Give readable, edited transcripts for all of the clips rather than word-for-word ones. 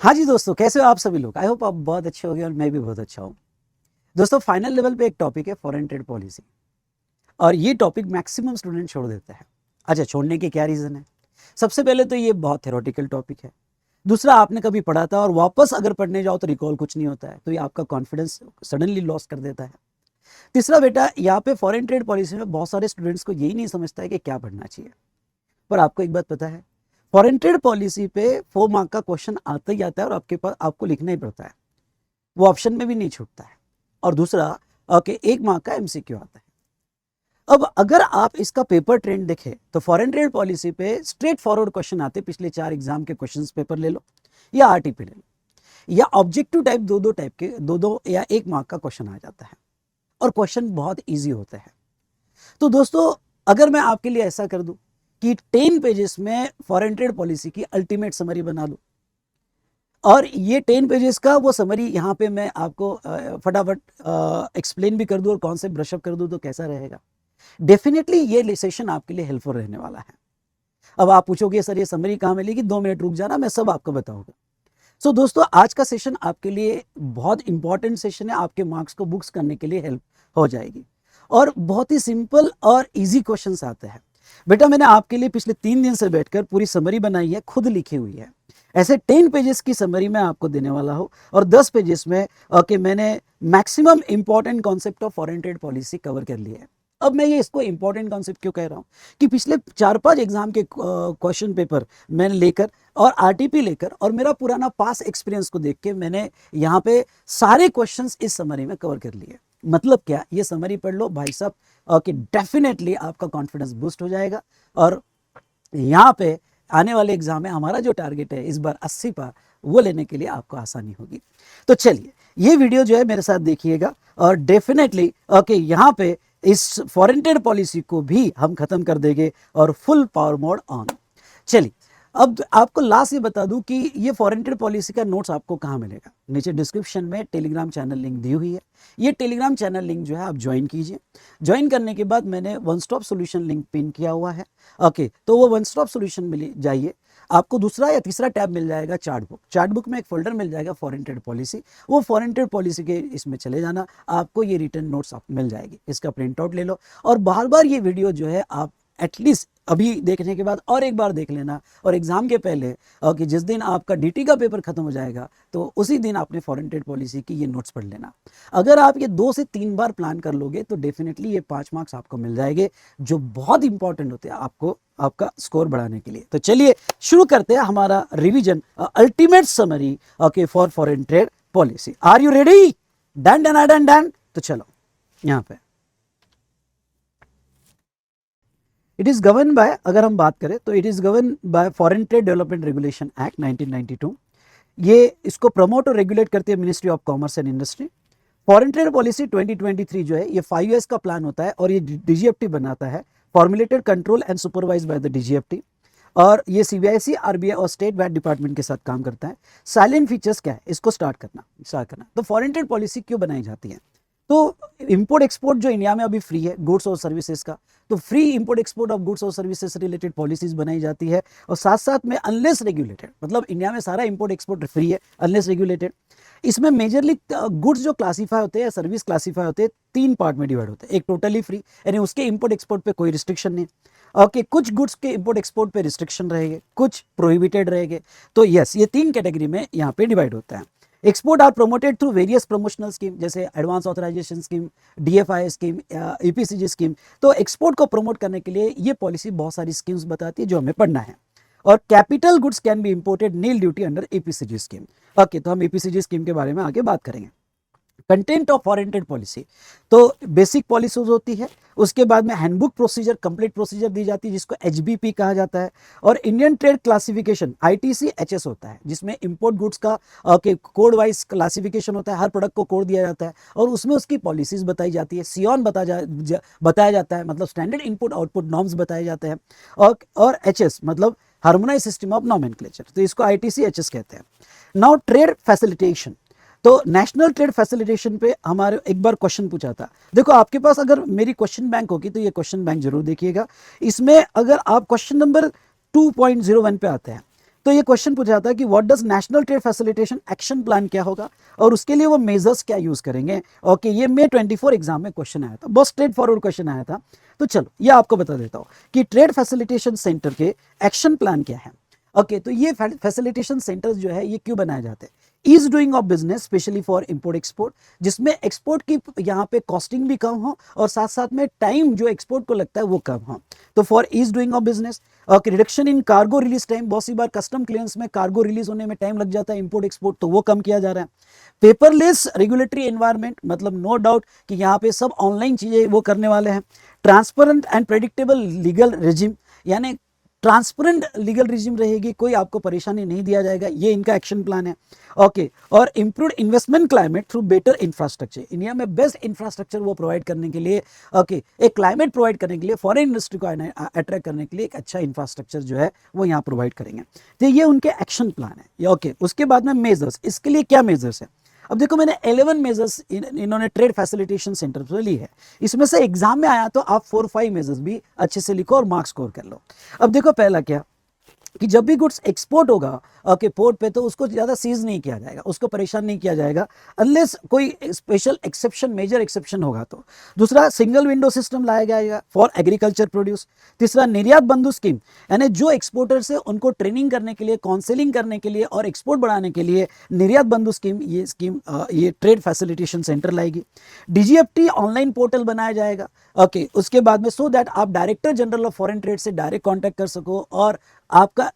हाँ जी दोस्तों, कैसे हो आप सभी लोग। आई होप आप बहुत अच्छे होंगे और मैं भी बहुत अच्छा हूँ। दोस्तों, फाइनल लेवल पे एक टॉपिक है फॉरेन ट्रेड पॉलिसी, और ये टॉपिक मैक्सिमम स्टूडेंट छोड़ देते हैं। अच्छा, छोड़ने के क्या रीज़न है? सबसे पहले तो ये बहुत थ्योरेटिकल टॉपिक है। दूसरा, आपने कभी पढ़ा था और वापस अगर पढ़ने जाओ तो रिकॉल कुछ नहीं होता है, तो ये आपका कॉन्फिडेंस सडनली लॉस कर देता है। तीसरा बेटा, यहाँ पे फॉरेन ट्रेड पॉलिसी में बहुत सारे स्टूडेंट्स को यही नहीं समझता है कि क्या पढ़ना चाहिए। पर आपको एक बात पता है, फॉरेन ट्रेड पॉलिसी पे 4 मार्क का क्वेश्चन आता ही आता है और आपके पास आपको लिखना ही पड़ता है, वो ऑप्शन में भी नहीं छूटता है। और दूसरा, ओके, 1 मार्क का एमसीक्यू आता है। अब अगर आप इसका पेपर ट्रेंड देखें तो फॉरेन ट्रेड पॉलिसी पे स्ट्रेट फॉरवर्ड क्वेश्चन आते, पिछले 4 एग्जाम के क्वेश्चंस पेपर ले लो या आरटीपी ले लो, या ऑब्जेक्टिव टाइप दो टाइप के दो या 1 मार्क का क्वेश्चन आ जाता है, और क्वेश्चन बहुत ईजी होते हैं। तो दोस्तों, अगर मैं आपके लिए ऐसा कर दूं कि 10 पेजेस में फॉरेन ट्रेड पॉलिसी की अल्टीमेट समरी बना दूं, और ये 10 पेजेस का वो समरी यहाँ पे मैं आपको फटाफट एक्सप्लेन भी कर दूं और कॉन्सेप्ट ब्रशअप कर दूं, तो कैसा रहेगा? डेफिनेटली ये सेशन आपके लिए हेल्पफुल रहने वाला है। अब आप पूछोगे सर ये समरी कहाँ मिलेगी, 2 मिनट रुक जाना, मैं सब आपको बताऊंगा। सो दोस्तों, आज का सेशन आपके लिए बहुत इंपॉर्टेंट सेशन है, आपके मार्क्स को बुक्स करने के लिए हेल्प हो जाएगी, और बहुत ही सिंपल और इजी क्वेश्चंस आते हैं। बेटा, मैंने आपके लिए पिछले 3 दिन से बैठकर पूरी समरी बनाई है, खुद लिखी हुई है। ऐसे 10 पेजेस की समरी मैं आपको देने वाला हूँ, और 10 पेजेस में मैंने maximum important concept of foreign trade policy cover कर लिया है। अब मैं ये इसको इंपॉर्टेंट कॉन्सेप्ट क्यों कह रहा हूँ कि पिछले 4-5 एग्जाम के क्वेश्चन पेपर मैंने लेकर और आरटीपी लेकर और मेरा पुराना पास एक्सपीरियंस को देख के मैंने यहाँ पे सारे क्वेश्चंस इस समरी में कवर कर लिए। मतलब क्या, ये समरी पढ़ लो भाई साहब, कि डेफिनेटली आपका कॉन्फिडेंस बूस्ट हो जाएगा, और यहाँ पे आने वाले एग्जाम में हमारा जो टारगेट है इस बार 80 पार, वो लेने के लिए आपको आसानी होगी। तो चलिए, ये वीडियो जो है मेरे साथ देखिएगा, और डेफिनेटली यहाँ पे इस फॉरेन ट्रेड पॉलिसी को भी हम खत्म कर देंगे और फुल पावर मोड ऑन। चलिए, अब आपको लास्ट ये बता दूं कि ये फॉरेन ट्रेड पॉलिसी का नोट्स आपको कहाँ मिलेगा। नीचे डिस्क्रिप्शन में टेलीग्राम चैनल लिंक दी हुई है, ये टेलीग्राम चैनल लिंक जो है आप ज्वाइन कीजिए। ज्वाइन करने के बाद मैंने one stop solution link pin किया हुआ है। तो वो वन स्टॉप सोल्यूशन में जाइए, आपको दूसरा या तीसरा टैब मिल जाएगा चार्ट बुक। चार्ट बुक में एक फोल्डर मिल जाएगा फॉरेन ट्रेड पॉलिसी, वो फॉरेन ट्रेड पॉलिसी के इसमें चले जाना, आपको ये रिटर्न नोट्स आप मिल जाएगी। इसका प्रिंट आउट ले लो, और बार बार ये वीडियो जो है आप एटलीस्ट अभी देखने के बाद और एक बार देख लेना, और एग्जाम के पहले, कि जिस दिन आपका डीटी का पेपर खत्म हो जाएगा तो उसी दिन आपने फॉरेन ट्रेड पॉलिसी की ये नोट्स पढ़ लेना। अगर आप ये 2 से 3 बार प्लान कर लोगे तो डेफिनेटली ये 5 मार्क्स आपको मिल जाएंगे, जो बहुत इंपॉर्टेंट होते हैं आपको आपका स्कोर बढ़ाने के लिए। तो चलिए शुरू करते हैं हमारा revision, ultimate summary for foreign trade policy. Are you ready? Done done done done. तो चलो, यहाँ पे इट इज गवर्न बाय, अगर हम बात करें तो it is govern by foreign trade development regulation act 1992। ये इसको प्रमोट और रेगुलेट करती है ministry of commerce and industry. Foreign trade policy 2023 जो है ये 5 ईयर्स का प्लान होता है, और ये डीजीएफटी बनाता है, formulated, control and supervise by the DGFT. और ये सीबीआईसी, आरबीआई और स्टेट वैट डिपार्टमेंट के साथ काम करता है। साइलेंट फीचर्स क्या है, इसको स्टार्ट करना। तो फॉरेन ट्रेड पॉलिसी क्यों बनाई जाती है? तो इंपोर्ट एक्सपोर्ट जो इंडिया में अभी फ्री है गुड्स और सर्विसेज का, तो free import export of goods और सर्विसेज से रिलेटेड पॉलिसीज बनाई जाती है, और साथ साथ में अनलेस रेगुलेटेड, मतलब इंडिया में सारा इंपोर्ट एक्सपोर्ट फ्री है अनलेस रेगुलेटेड। इसमें मेजरली गुड्स जो क्लासीफाई होते हैं, सर्विस क्लासीफाई होते हैं, 3 पार्ट में डिवाइड होते हैं। एक टोटली फ्री, यानी उसके इंपोर्ट एक्सपोर्ट पे कोई रिस्ट्रिक्शन नहीं। कुछ गुड्स के इंपोर्ट एक्सपोर्ट पे रिस्ट्रिक्शन रहेंगे, कुछ प्रोहिबिटेड रहेंगे। तो यस, ये 3 कैटेगरी में यहाँ पे डिवाइड होता है। Export are promoted through various promotional scheme, जैसे advance authorisation scheme, DFI scheme, EPCG scheme. तो एक्सपोर्ट को प्रमोट करने के लिए ये पॉलिसी बहुत सारी स्कीम्स बताती है जो हमें पढ़ना है। और capital goods can be imported nil duty under EPCG scheme. तो हम ईपीसीजी स्कीम के बारे में आगे बात करेंगे। Content of foreign trade policy, तो बेसिक पॉलिसीज होती है, उसके बाद में हैंडबुक प्रोसीजर, कंप्लीट प्रोसीजर दी जाती है जिसको एचबीपी कहा जाता है, और Indian trade classification ITC HS होता है, जिसमें इंपोर्ट गुड्स का कोड वाइज क्लासिफिकेशन होता है, हर प्रोडक्ट को कोड दिया जाता है और उसमें उसकी पॉलिसीज बताई जाती है। सियोन बताया जाता है, मतलब स्टैंडर्ड इनपुट आउटपुट नॉर्म्स बताए जाते हैं, और एचएस मतलब हार्मोनाइज सिस्टम ऑफ नॉमेनक्लेचर, तो इसको आईटीसी एचएस कहते हैं। नाउ ट्रेड फैसिलिटेशन, तो नेशनल ट्रेड फैसिलिटेशन पे हमारे एक बार क्वेश्चन पूछा था। देखो, आपके पास अगर मेरी क्वेश्चन बैंक होगी तो ये क्वेश्चन बैंक जरूर देखिएगा। इसमें अगर आप क्वेश्चन नंबर 2.01 पे आते हैं तो ये क्वेश्चन पूछा जाता है कि what does national trade facilitation action plan क्या होगा और उसके लिए वो मेजर्स क्या यूज करेंगे। ओके, ये May 24 एग्जाम में क्वेश्चन आया था, बहुत स्ट्रेट फॉरवर्ड क्वेश्चन आया था। तो चलो ये आपको बता देता हूं कि ट्रेड फैसिलिटेशन सेंटर के एक्शन प्लान क्या है। ओके, तो ये फैसिलिटेशन सेंटर्स जो है ये क्यों बनाए जाते हैं। Ease doing of business specially for import export, जिसमें एक्सपोर्ट की यहाँ पे कॉस्टिंग भी कम हो और साथ साथ में टाइम जो एक्सपोर्ट को लगता है वो कम हो। तो for ease doing of business, reduction in cargo release time, बहुत सी बार कस्टम क्लियरेंस में कार्गो रिलीज होने में टाइम लग जाता है इंपोर्ट एक्सपोर्ट, तो वो कम किया जा रहा है। पेपरलेस रेगुलेटरी एनवायरनमेंट, मतलब नो डाउट कि यहाँ पे सब ऑनलाइन चीजें वो करने वाले हैं। Transparent and predictable legal regime, यानी ट्रांसपेरेंट लीगल रिजिम रहेगी, कोई आपको परेशानी नहीं दिया जाएगा, ये इनका एक्शन प्लान है। ओके, और improve investment climate through better infrastructure, India में बेस्ट इंफ्रास्ट्रक्चर वो प्रोवाइड करने के लिए, ओके, एक क्लाइमेट प्रोवाइड करने के लिए, फॉरेन इंडस्ट्री को अट्रैक्ट करने के लिए एक अच्छा इंफ्रास्ट्रक्चर जो है वो यहाँ प्रोवाइड करेंगे। तो ये उनके एक्शन प्लान है। ओके, उसके बाद में मेजर्स, इसके लिए क्या मेजर्स है। अब देखो मैंने 11 मेजर्स इन्होंने ट्रेड फैसिलिटेशन सेंटर से ली है, इसमें से एग्जाम में आया तो आप 4-5 मेजर्स भी अच्छे से लिखो और मार्क्स स्कोर कर लो। अब देखो पहला क्या कि जब भी गुड्स एक्सपोर्ट होगा ओके पोर्ट पे, तो उसको ज़्यादा सीज नहीं किया जाएगा, उसको परेशान नहीं किया जाएगा अनलेस कोई स्पेशल एक्सेप्शन, मेजर एक्सेप्शन होगा तो। दूसरा, सिंगल विंडो सिस्टम लाया जाएगा फॉर एग्रीकल्चर प्रोड्यूस। तीसरा, निर्यात बंधु स्कीम, यानी जो एक्सपोर्टर्स है उनको ट्रेनिंग करने के लिए, काउंसलिंग करने के लिए और एक्सपोर्ट बढ़ाने के लिए निर्यात बंधु स्कीम, ये स्कीम ये ट्रेड फैसिलिटेशन सेंटर लाएगी। डीजीएफटी ऑनलाइन पोर्टल बनाया जाएगा। ओके, उसके बाद में सो दैट आप director general of foreign trade से डायरेक्ट कॉन्टैक्ट कर सको और आपका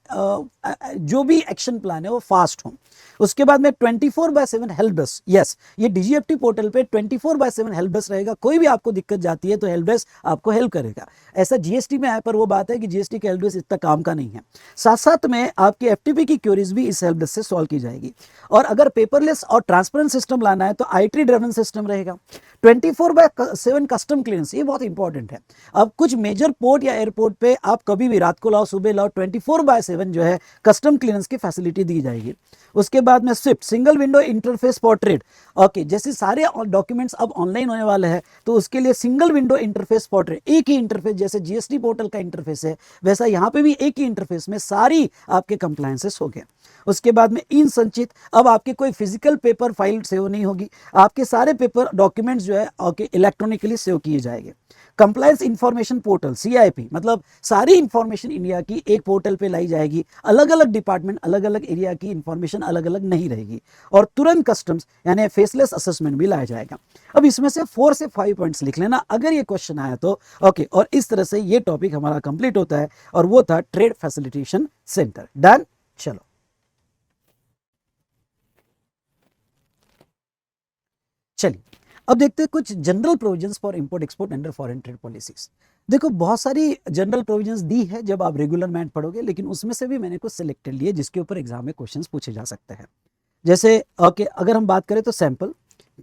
जो भी एक्शन प्लान है वो फास्ट हो। उसके बाद में 24/7 हेल्प डेस्क, यस, ये डीजीएफटी पोर्टल पे 24/7 हेल्प डेस्क रहेगा, कोई भी आपको दिक्कत जाती है तो हेल्प डेस्क आपको हेल्प करेगा। ऐसा जीएसटी में है, पर वो बात है कि जीएसटी का हेल्प डेस्क इतना काम का नहीं है। साथ साथ में आपकी एफटीपी की क्वेरीज भी इस हेल्प डेस्क से सॉल्व की जाएगी। और अगर पेपरलेस और ट्रांसपेरेंट सिस्टम लाना है तो आईटी ड्रिवन सिस्टम रहेगा। 24/7 कस्टम क्लियरेंस, ये बहुत इंपॉर्टेंट है। अब कुछ मेजर पोर्ट या एयरपोर्ट पे आप कभी भी रात को लाओ सुबह लाओ, 24/7 जो है कस्टम क्लियरेंस की फैसिलिटी दी जाएगी। उसके बाद में Swift, single window interface for trade. Okay, जैसे सारे डॉक्यूमेंट्स अब ऑनलाइन होने वाले हैं तो उसके लिए single window interface for trade, एक ही इंटरफेस, जैसे जीएसटी पोर्टल का इंटरफेस है वैसा यहाँ पे भी एक ही इंटरफेस में सारी आपके कंप्लायंसेस हो गए। उसके बाद में इन संचित, अब आपके कोई फिजिकल पेपर फाइल सेव नहीं होगी, आपके सारे पेपर डॉक्यूमेंट्स जो है ओके इलेक्ट्रॉनिकली सेव किए जाएंगे। कंप्लायंस इंफॉर्मेशन पोर्टल सीआईपी, मतलब सारी इंफॉर्मेशन इंडिया की एक पोर्टल पे लाई जाएगी, अलग अलग डिपार्टमेंट, अलग अलग एरिया की इंफॉर्मेशन अलग अलग नहीं रहेगी। और तुरंत कस्टम्स यानी फेसलेस असेसमेंट भी लाया जाएगा। अब इसमें से 4 से 5 पॉइंट्स लिख लेना अगर ये क्वेश्चन आया तो। ओके, और इस तरह से ये टॉपिक हमारा कंप्लीट होता है और वो था ट्रेड फैसिलिटेशन सेंटर। डन, चलो चलिए अब देखते हैं कुछ general provisions for import export under foreign trade policies. देखो बहुत सारी जनरल प्रोविजंस दी है जब आप रेगुलर मैथ पढ़ोगे, लेकिन उसमें से भी मैंने कुछ सिलेक्टेड लिए जिसके ऊपर एग्जाम में क्वेश्चंस पूछे जा सकते हैं। जैसे ओके, अगर हम बात करें तो सैंपल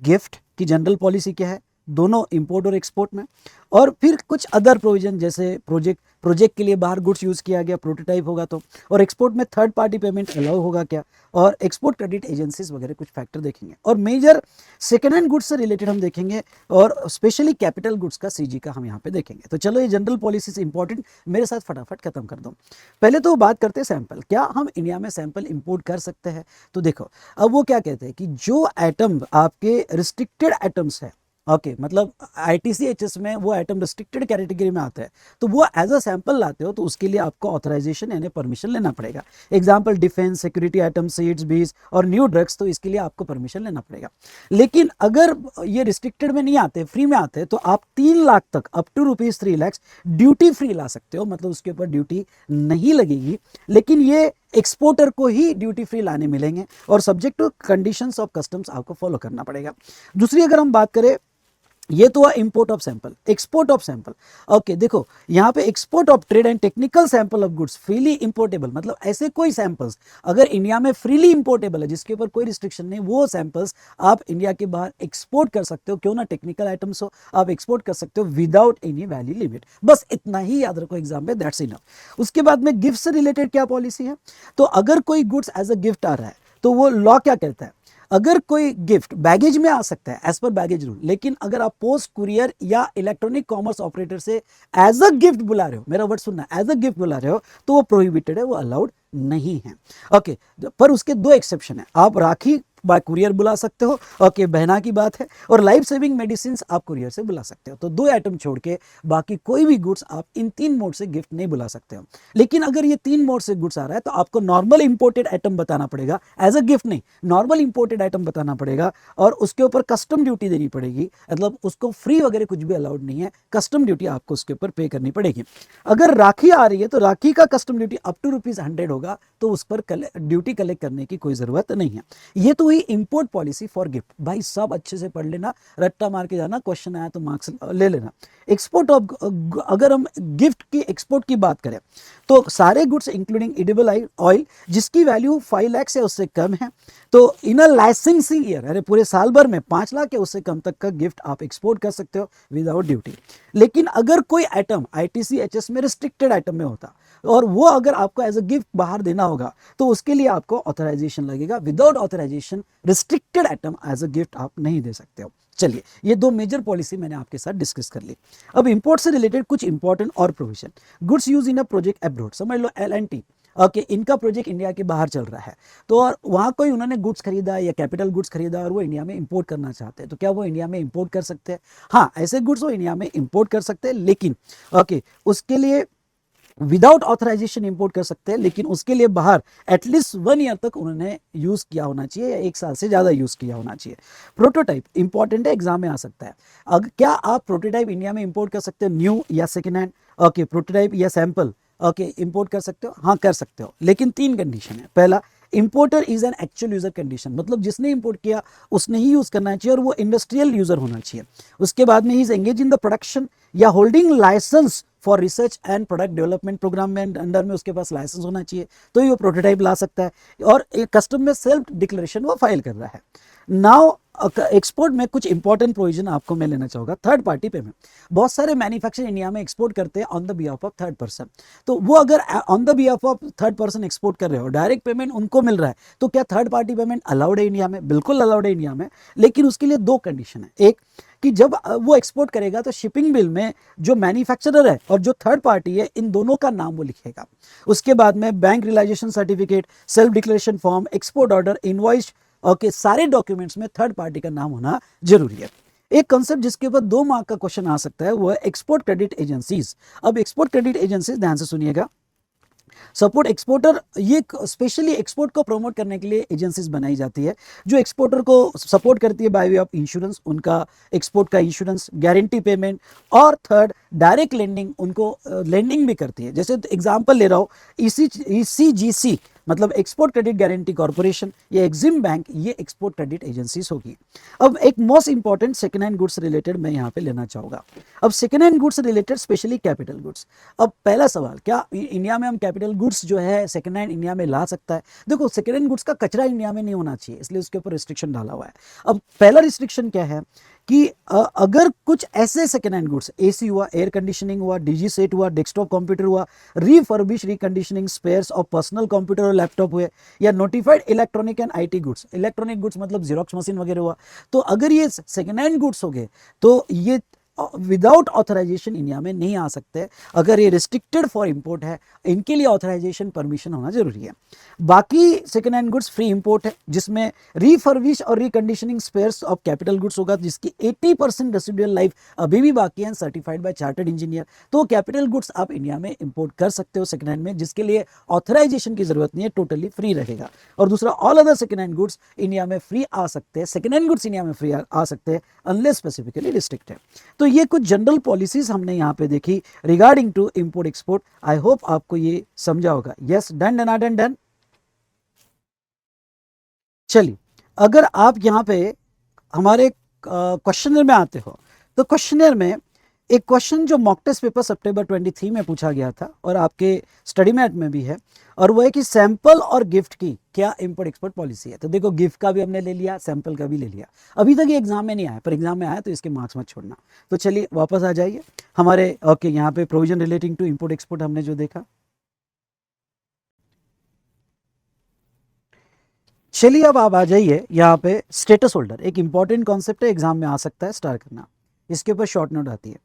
गिफ्ट की जनरल पॉलिसी क्या है दोनों इंपोर्ट और एक्सपोर्ट में, और फिर कुछ अदर प्रोविजन जैसे प्रोजेक्ट के लिए बाहर गुड्स यूज किया गया, प्रोटोटाइप होगा तो, और एक्सपोर्ट में थर्ड पार्टी पेमेंट अलाउ होगा क्या, और एक्सपोर्ट क्रेडिट एजेंसीज वगैरह कुछ फैक्टर देखेंगे। और मेजर सेकेंड हैंड गुड्स से रिलेटेड हम देखेंगे और स्पेशली कैपिटल गुड्स का सीजी का हम यहाँ पे देखेंगे। तो चलो ये जनरल पॉलिसीज इंपॉर्टेंट, मेरे साथ फटाफट खत्म कर दो। पहले तो बात करते हैं सैंपल, क्या हम इंडिया में सैंपल इंपोर्ट कर सकते हैं। तो देखो अब वो क्या कहते हैं कि जो आइटम आपके रिस्ट्रिक्टेड आइटम्स है, ओके मतलब आईटीसीएचएस में वो आइटम रिस्ट्रिक्टेड कैटेगरी में आता है, तो वो एज अ सैंपल लाते हो तो उसके लिए आपको ऑथराइजेशन यानी परमिशन लेना पड़ेगा। Example defence, security item, seeds, बीज और न्यू ड्रग्स, तो इसके लिए आपको परमिशन लेना पड़ेगा। लेकिन अगर ये रिस्ट्रिक्टेड में नहीं आते, फ्री में आते हैं, तो आप 3 लाख तक up to ₹3 lakh duty free ला सकते हो, मतलब उसके ऊपर ड्यूटी नहीं लगेगी। लेकिन ये एक्सपोर्टर को ही ड्यूटी फ्री लाने मिलेंगे और subject to conditions of customs आपको फॉलो करना पड़ेगा। दूसरी अगर हम बात करें, ये तो हुआ import of sample. Export of sample, okay देखो यहाँ पे export of trade and technical sample of goods freely importable, मतलब ऐसे कोई सैंपल्स अगर इंडिया में फ्रीली इंपोर्टेबल है जिसके ऊपर कोई रिस्ट्रिक्शन नहीं, वो सैंपल्स आप इंडिया के बाहर एक्सपोर्ट कर सकते हो, क्यों ना टेक्निकल आइटम्स हो, आप एक्सपोर्ट कर सकते हो विदाउट एनी वैल्यू लिमिट। बस इतना ही याद रखो एग्जाम में, दैट्स इनफ। उसके बाद में गिफ्ट से रिलेटेड क्या पॉलिसी है, तो अगर कोई गुड्स एज अ गिफ्ट आ रहा है तो वो लॉ क्या कहता है, अगर कोई गिफ्ट बैगेज में आ सकता है एज पर बैगेज रूल, लेकिन अगर आप पोस्ट कुरियर या इलेक्ट्रॉनिक कॉमर्स ऑपरेटर से एज अ गिफ्ट बुला रहे हो, मेरा वर्ड सुनना, एज अ गिफ्ट बुला रहे हो, तो वो प्रोहिबिटेड है, वो अलाउड नहीं है। ओके, पर उसके दो एक्सेप्शन है। आप राखी बाय कुरियर बुला सकते हो, ओके, बहना की बात है, और लाइफ सेविंग मेडिसिन आप कुरियर से बुला सकते हो। तो दो आइटम छोड़ के बाकी कोई भी गुड्स आप इन 3 मोड से गिफ्ट नहीं बुला सकते हो। लेकिन अगर ये 3 मोड से गुड्स आ रहा है तो आपको नॉर्मल इंपोर्टेड आइटम बताना पड़ेगा, एज अ गिफ्ट नहीं, नॉर्मल इंपोर्टेड आइटम बताना पड़ेगा, और उसके ऊपर कस्टम ड्यूटी देनी पड़ेगी। मतलब उसको फ्री वगैरह कुछ भी अलाउड नहीं है, कस्टम ड्यूटी आपको उसके ऊपर पे करनी पड़ेगी। अगर राखी आ रही है तो राखी का कस्टम ड्यूटी अप टू ₹100 होगा, तो उस पर ड्यूटी कलेक्ट करने की कोई जरूरत नहीं है। ये तो हुई इंपोर्ट पॉलिसी फॉर गिफ्ट। भाई सब अच्छे से पढ़ लेना, रट्टा मार के जाना, क्वेश्चन आया तो मार्क्स ले लेना। एक्सपोर्ट ऑफ, अगर हम गिफ्ट की एक्सपोर्ट की बात करें तो सारे गुड्स इंक्लूडिंग एडिबल ऑयल जिसकी वैल्यू 5 लाख से उससे कम है, तो इन अ लाइसेंसिंग ईयर, अरे पूरे साल भर में 5 लाख या उससे कम तक का गिफ्ट आप एक्सपोर्ट कर सकते हो विदाउट ड्यूटी। लेकिन अगर कोई आइटम आईटीसी एचएस में रिस्ट्रिक्टेड आइटम में होता और वो अगर आपको एज अ गिफ्ट बाहर देना होगा तो उसके लिए आपको ऑथराइजेशन लगेगा। Without authorisation restricted item as a gift आप नहीं दे सकते हो। चलिए, ये दो मेजर पॉलिसी मैंने आपके साथ डिस्कस कर ली। अब इंपोर्ट से रिलेटेड कुछ इंपॉर्टेंट और provision, goods use in a project abroad, समझ लो L&T, ओके, इनका प्रोजेक्ट इंडिया के बाहर चल रहा है, तो और वहाँ कोई उन्होंने गुड्स खरीदा या कैपिटल गुड्स खरीदा और वो इंडिया में इंपोर्ट करना चाहते हैं, तो क्या वो इंडिया में इंपोर्ट कर सकते हैं? हाँ, ऐसे गुड्स वो इंडिया में इंपोर्ट कर सकते हैं, लेकिन ओके, उसके लिए विदाउट ऑथराइजेशन इंपोर्ट कर सकते हैं, लेकिन उसके लिए बाहर एटलीस्ट 1 ईयर तक उन्होंने यूज किया होना चाहिए या 1 साल से ज्यादा यूज किया होना चाहिए। प्रोटोटाइप इंपॉर्टेंट है, एग्जाम में आ सकता है। अगर क्या आप प्रोटोटाइप इंडिया में इंपोर्ट कर सकते हो, न्यू या सेकेंड हैंड? ओके, प्रोटोटाइप या सैंपल, ओके, इंपोर्ट कर सकते हो? हाँ, कर सकते हो, लेकिन 3 कंडीशन है। पहला, importer is an actual user condition, मतलब जिसने इंपोर्ट किया उसने ही यूज करना चाहिए और वो इंडस्ट्रियल यूजर होना चाहिए। उसके बाद में ही is engage in the production या holding licence for research and product development programme में अंडर में उसके पास लाइसेंस होना चाहिए, तो ये वो प्रोटोटाइप ला सकता है। और एक कस्टम में सेल्फ डिक्लेरेशन वो फाइल कर रहा है। नाउ एक्सपोर्ट में कुछ इंपॉर्टेंट प्रोविजन आपको मैं लेना चाहूंगा। थर्ड पार्टी पेमेंट, बहुत सारे मैन्युफैक्चर इंडिया में एक्सपोर्ट करते हैं on the behalf of third person, तो वो अगर on the behalf of third person export कर रहे हो, डायरेक्ट पेमेंट उनको मिल रहा है, तो क्या थर्ड पार्टी पेमेंट अलाउड है इंडिया में? बिल्कुल अलाउड है इंडिया में, लेकिन उसके लिए 2 कंडीशन है। एक कि जब वो एक्सपोर्ट करेगा तो शिपिंग बिल में जो मैन्युफैक्चरर है और जो थर्ड पार्टी है, इन दोनों का नाम वो लिखेगा। उसके बाद में bank realisation certificate, self declaration form, export order, invoice, okay, सारे डॉक्यूमेंट्स में थर्ड पार्टी का नाम होना जरूरी है। एक कंसेप्ट जिसके ऊपर 2 मार्क का क्वेश्चन आ सकता है वो है एक्सपोर्ट क्रेडिट एजेंसीज। अब एक्सपोर्ट क्रेडिट एजेंसीज ध्यान से सुनिएगा, सपोर्ट एक्सपोर्टर, ये स्पेशली एक्सपोर्ट को प्रमोट करने के लिए एजेंसीज बनाई जाती है जो एक्सपोर्टर को सपोर्ट करती है बाय वे ऑफ इंश्योरेंस, उनका एक्सपोर्ट का इंश्योरेंस, गारंटी पेमेंट, और थर्ड डायरेक्ट लेंडिंग, उनको लेंडिंग भी करती है। जैसे एग्जांपल ले रहा हूँ, ईसीजीसी मतलब एक्सपोर्ट क्रेडिट गारंटी कॉर्पोरेशन या एक्सिम बैंक, ये एक्सपोर्ट क्रेडिट एजेंसीज होगी। अब एक most important second hand goods related मैं यहाँ पे लेना चाहूंगा। अब second hand goods related specially capital goods. अब पहला सवाल, क्या इंडिया में हम कैपिटल गुड्स जो है सेकेंड हैंड इंडिया में ला सकता है? देखो, सेकेंड हैंड गुड्स का कचरा इंडिया में नहीं होना चाहिए, इसलिए उसके ऊपर रिस्ट्रिक्शन डाला हुआ है। अब पहला रिस्ट्रिक्शन क्या है कि अगर कुछ ऐसे सेकेंड हैंड गुड्स, एसी हुआ, एयर कंडीशनिंग हुआ, डीजी सेट हुआ, डेस्कटॉप कंप्यूटर हुआ, रिफर्बिश रिकंडीशनिंग स्पेयर्स और पर्सनल कंप्यूटर और लैपटॉप हुए, या notified electronic and IT goods, electronic goods मतलब जीरोक्स मशीन वगैरह हुआ, तो अगर ये सेकेंड हैंड गुड्स हो गए तो ये विदाउट ऑथराइजेशन इंडिया में नहीं आ सकते। अगर ये रिस्ट्रिक्टेड फॉर इंपोर्ट है, इनके लिए ऑथराइजेशन परमिशन होना जरूरी है। बाकी second hand goods free import है, जिसमें रिफर्बिश और reconditioning spares of capital goods होगा, जिसकी 80% रेसिडुअल लाइफ अभी भी बाकी है, सर्टिफाइड बाय चार्टर्ड इंजीनियर। तो कैपिटल गुड्स आप इंडिया में इंपोर्ट कर सकते हो सेकेंड हैंड में, जिसके लिए ऑथराइजेशन की जरूरत नहीं है, टोटली फ्री रहेगा। और दूसरा, all other second hand goods India में फ्री आ सकते हैं, सेकेंड हैंड गुड्स इंडिया में फ्री आ सकते हैं अनलेस स्पेसिफिकली रिस्ट्रिक्टेड। तो ये कुछ जनरल पॉलिसीज हमने यहाँ पे देखी regarding to import export. I hope आपको ये समझा होगा। Yes, done done done done. चलिए, अगर आप यहाँ पे हमारे क्वेश्चनर में आते हो तो क्वेश्चनर में एक क्वेश्चन जो मॉक टेस्ट पेपर सितंबर 23 में पूछा गया था और आपके स्टडी मैट में भी है, और वो है कि सैंपल और गिफ्ट की क्या इंपोर्ट एक्सपोर्ट पॉलिसी है। तो देखो, गिफ्ट का भी हमने ले लिया, सैंपल का भी ले लिया। अभी तक ये एग्जाम में नहीं आया, पर एग्जाम में आया तो इसके मार्क्स मत छोड़ना। तो चलिए वापस आ जाइए हमारे, ओके, यहाँ पे provision relating to import export हमने जो देखा। चलिए अब आप आ जाइए यहाँ पे स्टेटस होल्डर, एक इंपॉर्टेंट कॉन्सेप्ट है, एग्जाम में आ सकता है, स्टार करना, इसके ऊपर शॉर्ट नोट आती है।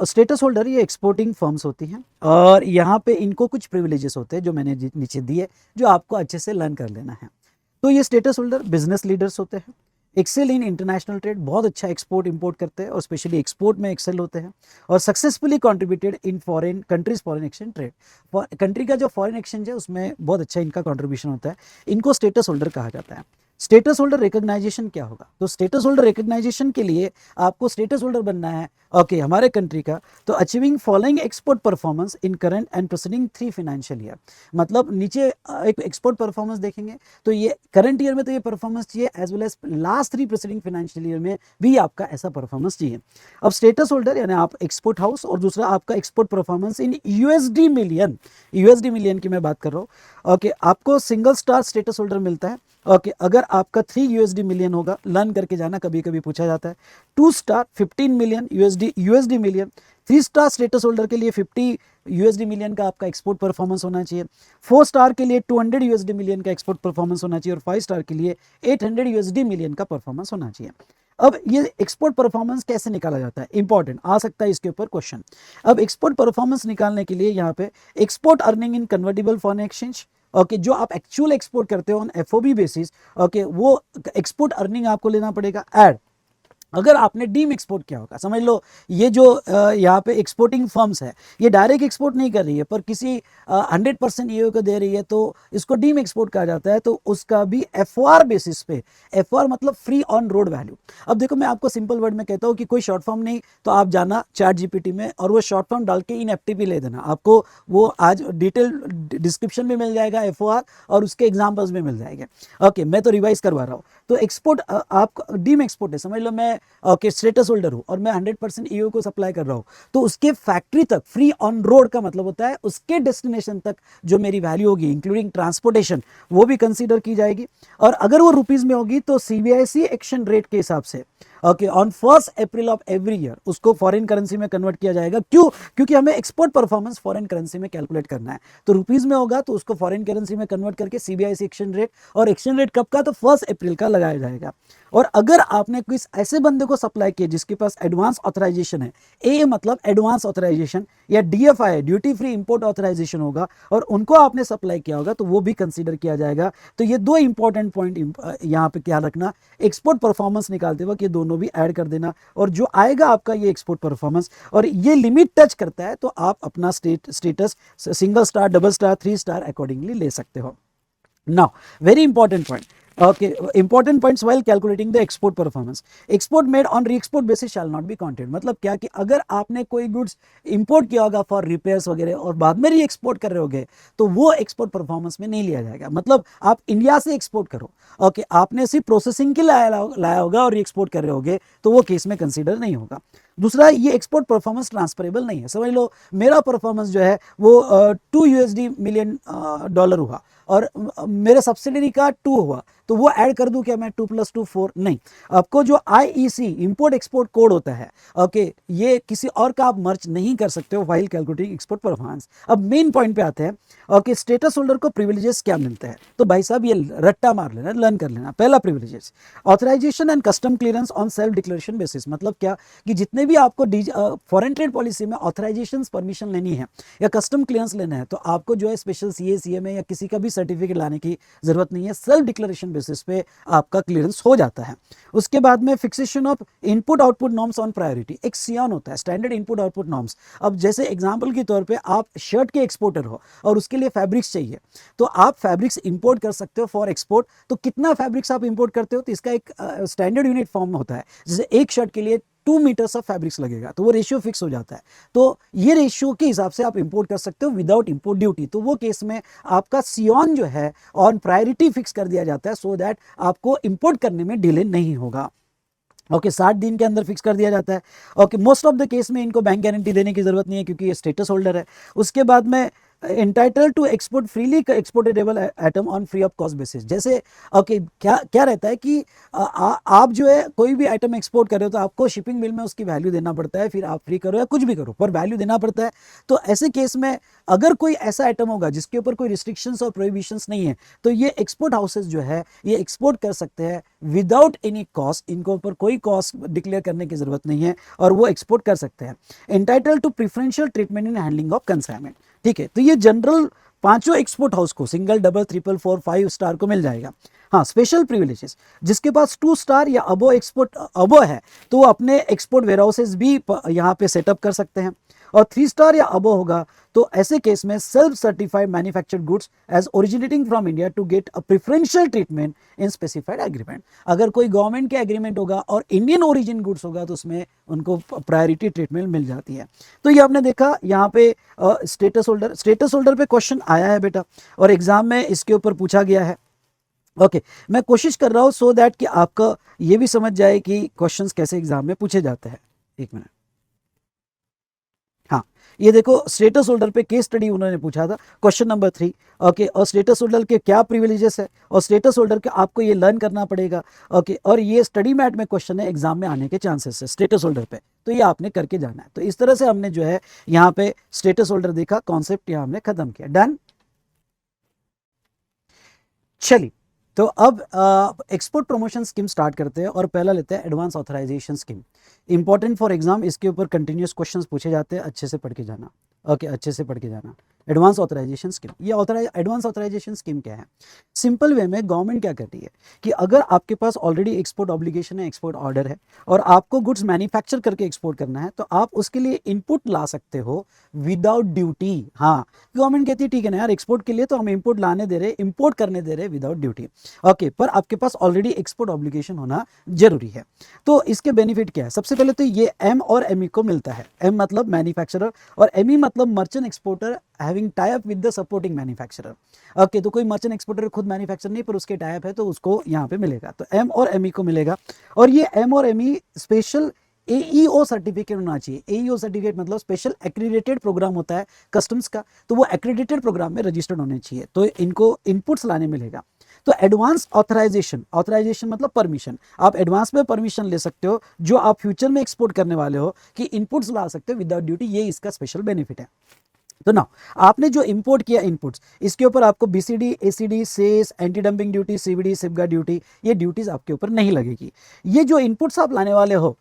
स्टेटस होल्डर ये एक्सपोर्टिंग फर्म्स होती हैं और यहाँ पे इनको कुछ प्रिविलेजेस होते हैं जो मैंने नीचे दिए, जो आपको अच्छे से लर्न कर लेना है। तो ये स्टेटस होल्डर बिजनेस लीडर्स होते हैं, एक्सेल इन इंटरनेशनल ट्रेड, बहुत अच्छा एक्सपोर्ट इंपोर्ट करते हैं और स्पेशली एक्सपोर्ट में एक्सेल होते हैं, और successfully contributed in foreign countries foreign exchange trade, country का जो फॉरेन एक्सचेंज है उसमें बहुत अच्छा इनका कंट्रीब्यूशन होता है, इनको स्टेटस होल्डर कहा जाता है। स्टेटस होल्डर रिकॉग्नाइजेशन क्या होगा? तो स्टेटस होल्डर रिकॉग्नाइजेशन के लिए आपको स्टेटस होल्डर बनना है हमारे कंट्री का, तो achieving following export performance in current and preceding 3 financial year, मतलब नीचे एक एक्सपोर्ट परफॉर्मेंस देखेंगे तो ये करंट ईयर में तो ये परफॉर्मेंस चाहिए, as well as last 3 preceding financial year में भी आपका ऐसा परफॉर्मेंस चाहिए। अब स्टेटस होल्डर यानी आप एक्सपोर्ट हाउस, और दूसरा आपका export performance in USD million की मैं बात कर रहा हूँ। आपको सिंगल स्टार स्टेटस होल्डर मिलता है। अगर आपका 3 यूएसडी मिलियन होगा, लर्न करके जाना, कभी कभी पूछा जाता है। 2 star 15 million USD million, 3 star status holder के लिए 50 यूएसडी मिलियन का आपका एक्सपोर्ट परफॉर्मेंस होना चाहिए। 4 स्टार के लिए 200 यूएसडी मिलियन का एक्सपोर्ट परफॉर्मेंस होना चाहिए, और 5 स्टार के लिए 800 यूएसडी मिलियन का परफॉर्मेंस होना चाहिए। अब ये एक्सपोर्ट परफॉर्मेंस कैसे निकाला जाता है, इंपॉर्टेंट आ सकता है इसके ऊपर क्वेश्चन। अब एक्सपोर्ट परफॉर्मेंस निकालने के लिए यहाँ पे export earning in convertible foreign exchange, जो आप एक्चुअल एक्सपोर्ट करते हो ऑन एफओबी बेसिस, वो एक्सपोर्ट अर्निंग आपको लेना पड़ेगा ऐड। अगर आपने डीम एक्सपोर्ट किया होगा, समझ लो ये जो यहाँ पे एक्सपोर्टिंग फर्म्स है ये डायरेक्ट एक्सपोर्ट नहीं कर रही है पर किसी 100% ईओ को दे रही है, तो इसको डीम एक्सपोर्ट कहा जाता है, तो उसका भी एफओआर बेसिस पे, एफओआर मतलब फ्री ऑन रोड वैल्यू। अब देखो मैं आपको सिंपल वर्ड में कहता हूँ कि कोई शॉर्ट फॉर्म नहीं, तो आप जाना चैट जीपीटी में और वो शॉर्ट फॉर्म डाल के इन एफटीपी ले देना, आपको वो आज डिटेल डिस्क्रिप्शन में मिल जाएगा एफओआर, और उसके एग्जाम्पल्स में मिल जाएंगे। मैं तो रिवाइज करवा रहा हूँ। तो एक्सपोर्ट आप डीम एक्सपोर्ट है, समझ लो मैं स्टेटस होल्डर हूं और मैं 100% ईओ को सप्लाई कर रहा हूं, तो उसके फैक्ट्री तक फ्री ऑन रोड का मतलब होता है उसके डेस्टिनेशन तक जो मेरी वैल्यू होगी इंक्लूडिंग ट्रांसपोर्टेशन, वो भी कंसीडर की जाएगी। और अगर वो रुपीज में होगी तो सीबीआईसी एक्सचेंज रेट के हिसाब से on 1 April of every year उसको फॉरेन करेंसी में कन्वर्ट किया जाएगा। क्यों? क्योंकि हमें एक्सपोर्ट परफॉर्मेंस फॉरेन करेंसी में कैलकुलेट करना है, तो रुपीज में होगा तो उसको फॉरेन करेंसी में कन्वर्ट करके सीबीआईसी एक्सचेंज रेट, और एक्सचेंज रेट कब का? तो 1 अप्रैल का लगाया जाएगा। और अगर आपने किसी ऐसे बंदे को सप्लाई किया जिसके पास एडवांस ऑथराइजेशन है, ए मतलब एडवांस ऑथराइजेशन, या DFI duty free import authorisation होगा, और उनको आपने सप्लाई किया होगा, तो वो भी कंसीडर किया जाएगा। तो ये 2 इंपॉर्टेंट पॉइंट यहाँ पे क्या रखना, एक्सपोर्ट परफॉर्मेंस निकालते वक्त ये दोनों भी ऐड कर देना, और जो आएगा आपका ये एक्सपोर्ट परफॉर्मेंस, और ये लिमिट टच करता है तो आप अपना status single star, double star, 3 star accordingly ले सकते हो। Now, very important point. Important points while calculating the export performance. Export made on re-export basis shall not be counted. मतलब क्या कि अगर आपने कोई गुड्स इंपोर्ट किया होगा फॉर रिपेयर्स वगैरह और बाद में री एक्सपोर्ट कर रहे होगे, तो वो एक्सपोर्ट परफॉर्मेंस में नहीं लिया जाएगा। मतलब आप इंडिया से एक्सपोर्ट करो, आपने सिर्फ प्रोसेसिंग के लाया होगा और री एक्सपोर्ट कर रहे होगे, तो वो केस में कंसीडर नहीं होगा। दूसरा, ये एक्सपोर्ट परफॉर्मेंस ट्रांसफरेबल नहीं है। समझ लो मेरा परफॉर्मेंस जो है वो 2 यूएसडी मिलियन डॉलर हुआ और मेरे सब्सिडरी का 2 हुआ, तो वो ऐड कर दूं क्या मैं? 2 + 2 4 नहीं। आपको जो आईईसी इंपोर्ट एक्सपोर्ट कोड होता है, ये किसी और का आप मर्ज नहीं कर सकते हो व्हाइल कैलकुलेटिंग एक्सपोर्ट परफॉर्मेंस। अब मेन पॉइंट पे आते हैं। स्टेटस होल्डर को प्रिविलेजेस क्या मिलते हैं? तो भाई साहब ये रट्टा मार लेना, लर्न कर लेना। पहला privileges, authorisation and custom clearance on self declaration basis. मतलब क्या कि जितने भी आपको फॉरेन ट्रेड पॉलिसी में ऑथराइजेशन परमिशन लेनी है या कस्टम क्लियरेंस लेना है, तो आपको जो है स्पेशल सीए सीएमए या किसी का भी सर्टिफिकेट लाने की जरूरत नहीं है, सेल्फ डिक्लेरेशन बेसिस पे आपका क्लियरेंस हो जाता है। उसके बाद में fixation of input output norms on priority, एक सियान होता है, स्टैंडर्ड इनपुट आउटपुट नॉर्म्स। अब जैसे एग्जांपल के तौर पे आप शर्ट के एक्सपोर्टर हो और उसके लिए फैब्रिक्स चाहिए, तो आप फैब्रिक्स इंपोर्ट कर सकते हो फॉर एक्सपोर्ट। तो कितना फैब्रिक्स आप इंपोर्ट करते हो, तो इसका एक स्टैंडर्ड यूनिट फॉर्म होता है, जैसे एक शर्ट के लिए 2 मीटर्स ऑफ फैब्रिक्स लगेगा, तो वो रेशियो फिक्स हो जाता है। तो ये रेशियो के हिसाब से आप इंपोर्ट कर सकते हो विदाउट इंपोर्ट ड्यूटी। तो वो केस में आपका सियोन जो है ऑन प्रायोरिटी फिक्स कर दिया जाता है, सो दैट आपको इंपोर्ट करने में डिले नहीं होगा। 60 दिन के अंदर फिक्स कर दिया जाता है। मोस्ट ऑफ द केस में इनको बैंक गारंटी देने की जरूरत नहीं है क्योंकि ये स्टेटस होल्डर है। उसके बाद में entitled to export freely exportable item on free of cost basis. जैसे ओके क्या क्या रहता है कि आप जो है कोई भी आइटम एक्सपोर्ट कर रहे हो तो आपको शिपिंग बिल में उसकी वैल्यू देना पड़ता है, फिर आप फ्री करो या कुछ भी करो पर वैल्यू देना पड़ता है। तो ऐसे केस में अगर कोई ऐसा आइटम होगा जिसके ऊपर कोई रिस्ट्रिक्शंस और प्रोहिबिशंस नहीं है तो ये एक्सपोर्ट हाउसेज जो है ये एक्सपोर्ट कर सकते हैं विदाउट एनी कॉस्ट, इनको ऊपर कोई कॉस्ट डिक्लेयर करने की जरूरत नहीं है और वो एक्सपोर्ट कर सकते हैं। Entitled to preferential treatment in handling of consignment, ठीक है। तो ये जनरल पांचों एक्सपोर्ट हाउस को सिंगल, डबल, ट्रिपल, 4, 5 स्टार को मिल जाएगा। हाँ, स्पेशल प्रिविलेजेस जिसके पास 2 स्टार या अबो एक्सपोर्ट अबो है तो वो अपने एक्सपोर्ट वेयरहाउसेस भी यहाँ पे सेटअप कर सकते हैं। और 3 स्टार या अबो होगा तो ऐसे केस में self certified manufactured goods as originating from India to get a preferential treatment in specified agreement. अगर कोई गवर्नमेंट के एग्रीमेंट होगा और इंडियन ओरिजिन गुड्स होगा तो उसमें उनको प्रायोरिटी ट्रीटमेंट मिल जाती है। तो ये आपने देखा यहाँ पे स्टेटस होल्डर पे क्वेश्चन आया है बेटा और एग्जाम में इसके ऊपर पूछा गया है। ओके मैं कोशिश कर रहा हूँ सो दैट कि आपका ये भी समझ जाए कि क्वेश्चंस कैसे एग्जाम में पूछे जाते हैं। एक मिनट, हाँ ये देखो स्टेटस होल्डर पे केस स्टडी उन्होंने पूछा था क्वेश्चन नंबर 3। ओके और स्टेटस होल्डर के क्या प्रिविलेजेस है और स्टेटस होल्डर के आपको ये लर्न करना पड़ेगा। ओके और ये स्टडी मैट में क्वेश्चन है, एग्जाम में आने के चांसेस है स्टेटस होल्डर पे, तो ये आपने करके जाना है। तो इस तरह से हमने जो है यहाँ पे स्टेटस होल्डर देखा, कॉन्सेप्ट यहाँ हमने खत्म किया। डन। चलिए तो अब एक्सपोर्ट प्रमोशन स्कीम स्टार्ट करते हैं और पहला लेते हैं advance authorisation scheme. Important for exam, इसके ऊपर कंटिन्यूस क्वेश्चंस पूछे जाते हैं, अच्छे से पढ़ के जाना। ओके अच्छे से पढ़ के जाना। एडवांस ऑथराइजेशन स्कीम, ये एडवांस ऑथराइजेशन स्कीम क्या है? सिंपल वे में गवर्नमेंट क्या करती है कि अगर आपके पास ऑलरेडी एक्सपोर्ट ऑब्लिगेशन है, एक्सपोर्ट ऑर्डर है और आपको गुड्स मैन्युफैक्चर करके एक्सपोर्ट करना है तो आप उसके लिए इनपुट ला सकते हो विदाउट ड्यूटी। हाँ गवर्नमेंट कहती है ठीक है ना यार, एक्सपोर्ट के लिए तो हम इनपुट लाने दे रहे, इंपोर्ट करने दे रहे विदाउट ड्यूटी। ओके पर आपके पास ऑलरेडी एक्सपोर्ट ऑब्लिगेशन होना जरूरी है। तो इसके बेनिफिट क्या है? सबसे पहले तो ये एम और एमई को मिलता है। एम मतलब मैन्युफैक्चरर और एमई मतलब merchant exporter having tie up with the supporting manufacturer. Okay तो कोई मर्चेंट एक्सपोर्टर खुद मैन्युफैक्चर नहीं पर उसके टाई अप है तो उसको यहाँ पे मिलेगा। तो एम और एमई को मिलेगा और ये एम और एमई स्पेशल एईओ सर्टिफिकेट होना चाहिए। एईओ सर्टिफिकेट मतलब स्पेशल एक्रीडेटेड प्रोग्राम होता है कस्टम्स का, तो वो एक्रीडेटेड प्रोग्राम में रजिस्टर्ड होने चाहिए, तो इनको इनपुट्स लाने मिलेगा। तो एडवांस ऑथराइजेशन, ऑथराइजेशन मतलब परमिशन, आप एडवांस में परमिशन ले सकते हो जो आप फ्यूचर में एक्सपोर्ट करने वाले हो कि इनपुट्स ला सकते हो विदाउट ड्यूटी, ये इसका स्पेशल बेनिफिट है। तो ना आपने जो इंपोर्ट किया इनपुट्स, इसके ऊपर आपको BCD, ACD, cess, anti dumping duty, CVD, safeguard duty, ये ड्यूटीज आपके ऊपर नहीं लगेगी। ये जो इनपुट्स आप लाने वाले हो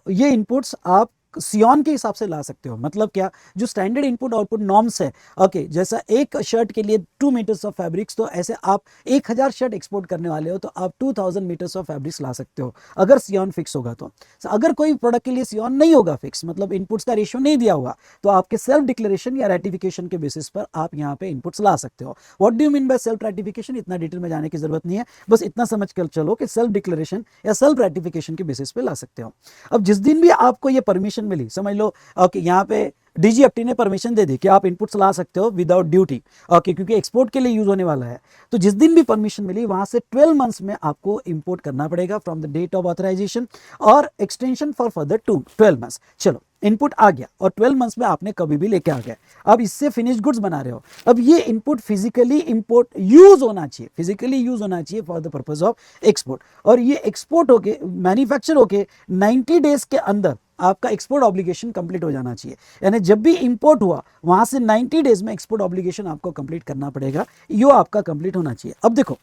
ये इनपुट्स आप सियोन के हिसाब से ला सकते हो। मतलब क्या, जो स्टैंडर्ड इनपुट आउटपुट नॉर्म्स है, ओके जैसा एक शर्ट के लिए 2 मीटर्स ऑफ फैब्रिक्स, तो ऐसे आप 1000 शर्ट एक्सपोर्ट करने वाले हो तो आप 2000 मीटर्स ऑफ फैब्रिक्स ला सकते हो अगर सियोन फिक्स होगा। तो अगर कोई प्रोडक्ट के लिए सियोन नहीं होगा फिक्स, मतलब इनपुट्स का रेशियो नहीं दिया हुआ, तो आपके सेल्फ डिक्लेरेशन या रेटिफिकेशन के बेसिस पर आप यहाँ पे इनपुट्स ला सकते हो। What do you mean by self ratification, इतना डिटेल में जाने की जरूरत नहीं है, बस इतना समझ कर चलो कि सेल्फ डिक्लेरेशन या सेल्फ रेटिफिकेशन के बेसिस पे ला सकते हो। अब जिस दिन भी आपको ये परमिशन मिली, समझ लो ओके यहाँ पे डीजीएफटी ने परमिशन दे दी कि आप इनपुट्स ला सकते हो विदाउट ड्यूटी, ओके क्योंकि एक्सपोर्ट के लिए यूज होने वाला है। तो जिस दिन भी परमिशन मिली वहां से 12 मंथ्स में आपको इंपोर्ट करना पड़ेगा from the date of authorisation और एक्सटेंशन फॉर फर्दर 12 मंथ्स। चलो इनपुट आ गया और 12 मंथ्स में आपने कभी भी लेके आ गए, अब इससे फिनिश गुड्स बना रहे हो। अब ये इनपुट फिजिकली इंपोर्ट यूज होना चाहिए, फिजिकली यूज होना चाहिए for the purpose of export, और ये एक्सपोर्ट होके मैन्युफैक्चर होके 90 डेज के अंदर आपका एक्सपोर्ट ऑब्लिगेशन कंप्लीट हो जाना चाहिए। यानी जब भी इंपोर्ट हुआ वहां से 90 डेज में एक्सपोर्ट ऑब्लिगेशन आपको कंप्लीट करना पड़ेगा, ये आपका कंप्लीट होना चाहिए। अब देखो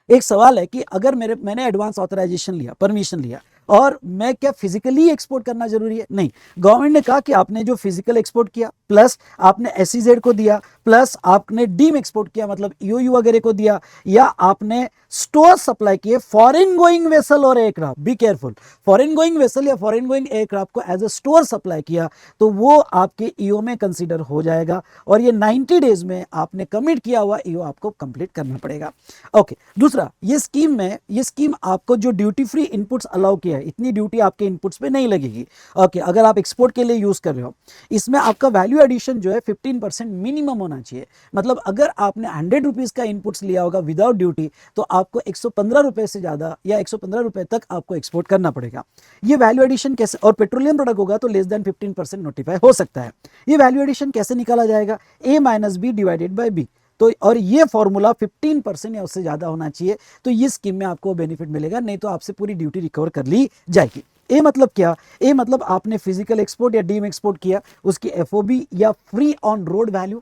एक सवाल है कि अगर मैंने एडवांस ऑथराइजेशन लिया, परमिशन लिया, और मैं क्या फिजिकली एक्सपोर्ट करना जरूरी है? नहीं, गवर्नमेंट ने कहा कि आपने जो फिजिकल एक्सपोर्ट किया प्लस आपने एसईजेड को दिया प्लस आपने डीम एक्सपोर्ट किया मतलब ईओयू वगैरह को दिया, या आपने स्टोर सप्लाई किए फॉरेन गोइंग वेसल और aircraft, be careful, foreign going vessel या फॉरेन गोइंग एयरक्राफ्ट को एज ए स्टोर सप्लाई किया तो वो आपके ईओ में कंसीडर हो जाएगा और ये 90 डेज में आपने कमिट किया हुआ ईओ आपको कंप्लीट करना पड़ेगा। ओके दूसरा, ये स्कीम आपको जो ड्यूटी फ्री इनपुट्स अलाउ किया है, इतनी ड्यूटी आपके इनपुट्स पे नहीं लगेगी। ओके, अगर आप एक्सपोर्ट के लिए यूज़ कर रहे हो, इसमें आपका वैल्यू एडिशन जो है 15% मिनिमम होना चाहिए। मतलब अगर आपने 100 रुपीज़ का इनपुट्स लिया होगा विदाउट ड्यूटी, तो आपको 115 रुपये से ज़्यादा या 115 रुपये तक आपको एक्सपोर्ट करना पड़ेगा। ये वैल्यू एडिशन कैसे, और पेट्रोलियम प्रोडक्ट होगा तो लेस देन 15% नोटिफाई हो सकता है। ये वैल्यू एडिशन कैसे निकाला जाएगा? A minus B divided by B. तो और ये फॉर्मूला 15% या उससे ज़्यादा होना चाहिए, तो ये स्कीम में आपको बेनिफिट मिलेगा, नहीं तो आपसे पूरी ड्यूटी रिकवर कर ली जाएगी। ए मतलब क्या? ए मतलब आपने फिजिकल एक्सपोर्ट या डीम एक्सपोर्ट किया, उसकी एफओबी या free on road value.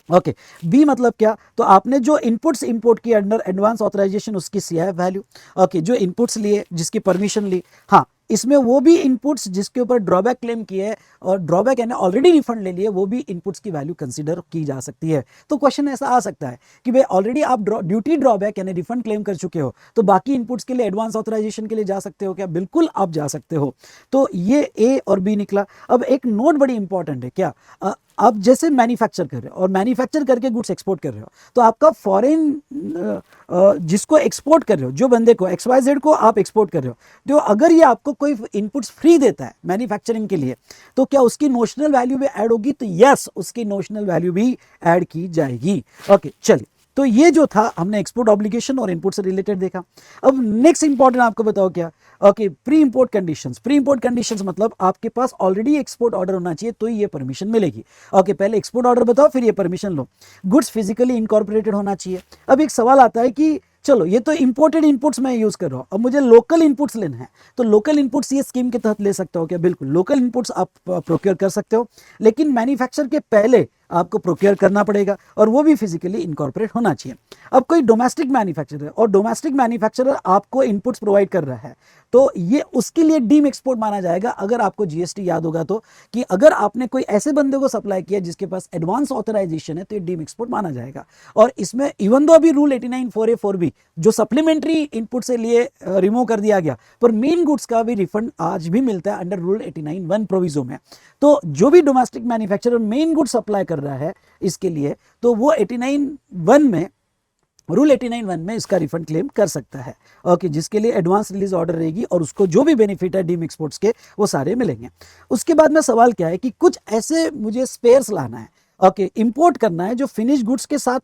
Okay, B मतलब क्या? तो आपने जो इनपुट्स इंपोर्ट किए अंडर एडवांस ऑथराइजेशन, उसकी सीआईएफ वैल्यू। ओके, जो इनपुट्स लिए, जिसकी परमिशन ली, हाँ, इसमें वो भी इनपुट्स जिसके ऊपर ड्रॉबैक क्लेम किए है और ड्रॉबैक यानी ऑलरेडी रिफंड ले लिए, वो भी इनपुट्स की वैल्यू कंसीडर की जा सकती है। तो क्वेश्चन ऐसा आ सकता है कि भाई ऑलरेडी आप ड्यूटी ड्रॉबैक यानी रिफंड क्लेम कर चुके हो, तो बाकी इनपुट्स के लिए एडवांस ऑथराइजेशन के लिए जा सकते हो क्या? बिल्कुल आप जा सकते हो। तो ये ए और बी निकला। अब एक नोट बड़ी इंपॉर्टेंट है, क्या? आप जैसे मैन्युफैक्चर कर रहे हो और मैन्युफैक्चर करके गुड्स एक्सपोर्ट कर रहे हो, तो आपका फॉरेन जिसको एक्सपोर्ट कर रहे हो, जो बंदे को XYZ को आप एक्सपोर्ट कर रहे हो, तो अगर ये आपको कोई इनपुट्स फ्री देता है मैन्युफैक्चरिंग के लिए, तो क्या उसकी नोशनल वैल्यू भी ऐड होगी? तो यस, उसकी नोशनल वैल्यू भी ऐड की जाएगी। ओके, चलिए, तो ये जो था हमने एक्सपोर्ट ऑब्लिगेशन और इनपुट से रिलेटेड देखा। अब नेक्स्ट इंपॉर्टेंट आपको बताओ क्या? Okay, pre import conditions. Pre import conditions मतलब आपके पास ऑलरेडी एक्सपोर्ट ऑर्डर होना चाहिए तो ये परमिशन मिलेगी। ओके, पहले एक्सपोर्ट ऑर्डर बताओ, फिर ये परमिशन लो। गुड्स फिजिकली इनकॉर्पोरेटेड होना चाहिए। अब एक सवाल आता है कि चलो ये तो इंपोर्टेड इनपुट्स मैं यूज कर रहा हूँ, अब मुझे लोकल इनपुट्स लेना है, तो लोकल इनपुट्स ये स्कीम के तहत ले सकते हो क्या? बिल्कुल, लोकल इनपुट्स आप प्रोक्योर कर सकते हो, लेकिन मैन्युफैक्चर के पहले आपको प्रोक्योर करना पड़ेगा और वो भी फिजिकली इनकॉर्पोरेट होना चाहिए। अब कोई डोमेस्टिक मैन्युफैक्चरर है और डोमेस्टिक मैन्युफैक्चरर आपको इनपुट्स प्रोवाइड कर रहा है, तो ये उसके लिए डीम एक्सपोर्ट माना जाएगा। अगर आपको जीएसटी याद होगा तो, कि अगर आपने कोई ऐसे बंदे को सप्लाई किया जिसके पास एडवांस ऑथराइजेशन है, तो ये डीम एक्सपोर्ट माना जाएगा। और इसमें इवन दो अभी रूल 89 4A 4B जो सप्लीमेंट्री इनपुट से लिए रिमूव कर दिया गया, पर मेन गुड्स का भी रिफंड आज भी मिलता है अंडर रूल 89 1 प्रोविजो में। तो जो भी domestic manufacturer main good supply कर रहा है इसके लिए, तो वो 89 1 में, रूल 89 1 में इसका रिफंड क्लेम कर सकता है। ओके, जिसके लिए एडवांस रिलीज ऑर्डर रहेगी और उसको जो भी बेनिफिट है डीम एक्सपोर्ट्स के, वो सारे मिलेंगे। उसके बाद में सवाल क्या है कि कुछ ऐसे मुझे स्पेयर्स लाना है, ओके, इंपोर्ट करना है जो फिनिश गुड्स के साथ,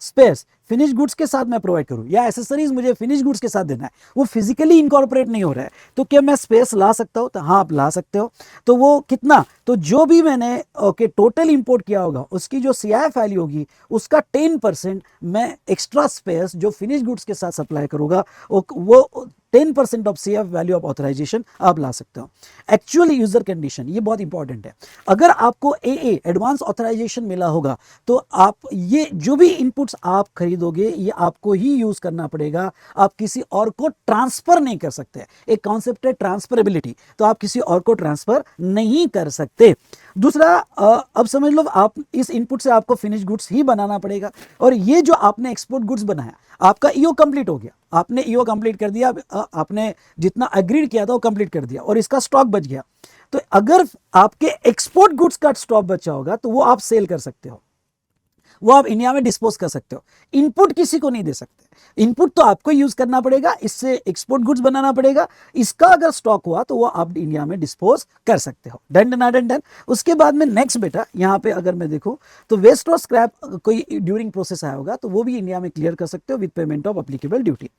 स्पेयर्स फिनिश गुड्स के साथ मैं प्रोवाइड करूं, या एसेसरीज मुझे फिनिश गुड्स के साथ देना है, वो फिजिकली इनकॉर्पोरेट नहीं हो रहा है, तो क्या मैं स्पेस ला सकता हूं? तो हाँ, आप ला सकते हो। तो वो कितना? तो जो भी मैंने ओके टोटल इंपोर्ट किया होगा, उसकी जो सीआईएफ वैल्यू होगी, उसका 10% मैं एक्स्ट्रा स्पेस जो फिनिश गुड्स के साथ सप्लाई करूंगा, वो 10% of CF value of authorisation आप ला सकते हो। एक्चुअल यूजर कंडीशन, ये बहुत इंपॉर्टेंट है। अगर आपको एए एडवांस ऑथराइजेशन मिला होगा, तो आप ये जो भी इनपुट्स आप खरीदोगे, ये आपको ही यूज करना पड़ेगा, आप किसी और को ट्रांसफर नहीं कर सकते। एक कॉन्सेप्ट है ट्रांसफरेबिलिटी, तो आप किसी और को ट्रांसफर नहीं कर सकते। दूसरा, अब समझ लो आप इस इनपुट से आपको फिनिश गुड्स ही बनाना पड़ेगा, और ये जो आपने एक्सपोर्ट गुड्स बनाया, आपका ईओ कंप्लीट हो गया, आपने ईओ कंप्लीट कर दिया, आपने जितना एग्रीड किया था वो कंप्लीट कर दिया और इसका स्टॉक बच गया, तो अगर आपके एक्सपोर्ट गुड्स का स्टॉक बचा होगा, तो वो आप सेल कर सकते हो, वो आप इंडिया में डिस्पोज कर सकते हो। इनपुट किसी को नहीं दे सकते, इनपुट तो आपको यूज करना पड़ेगा, इससे एक्सपोर्ट गुड्स बनाना पड़ेगा, इसका अगर स्टॉक हुआ तो वो आप इंडिया में डिस्पोज कर सकते हो। Done done done done. उसके बाद में नेक्स्ट बेटा, यहाँ पे अगर मैं देखूं तो वेस्ट और स्क्रैप कोई ड्यूरिंग प्रोसेस आया होगा, तो वो भी इंडिया में क्लियर कर सकते हो with payment of applicable duty.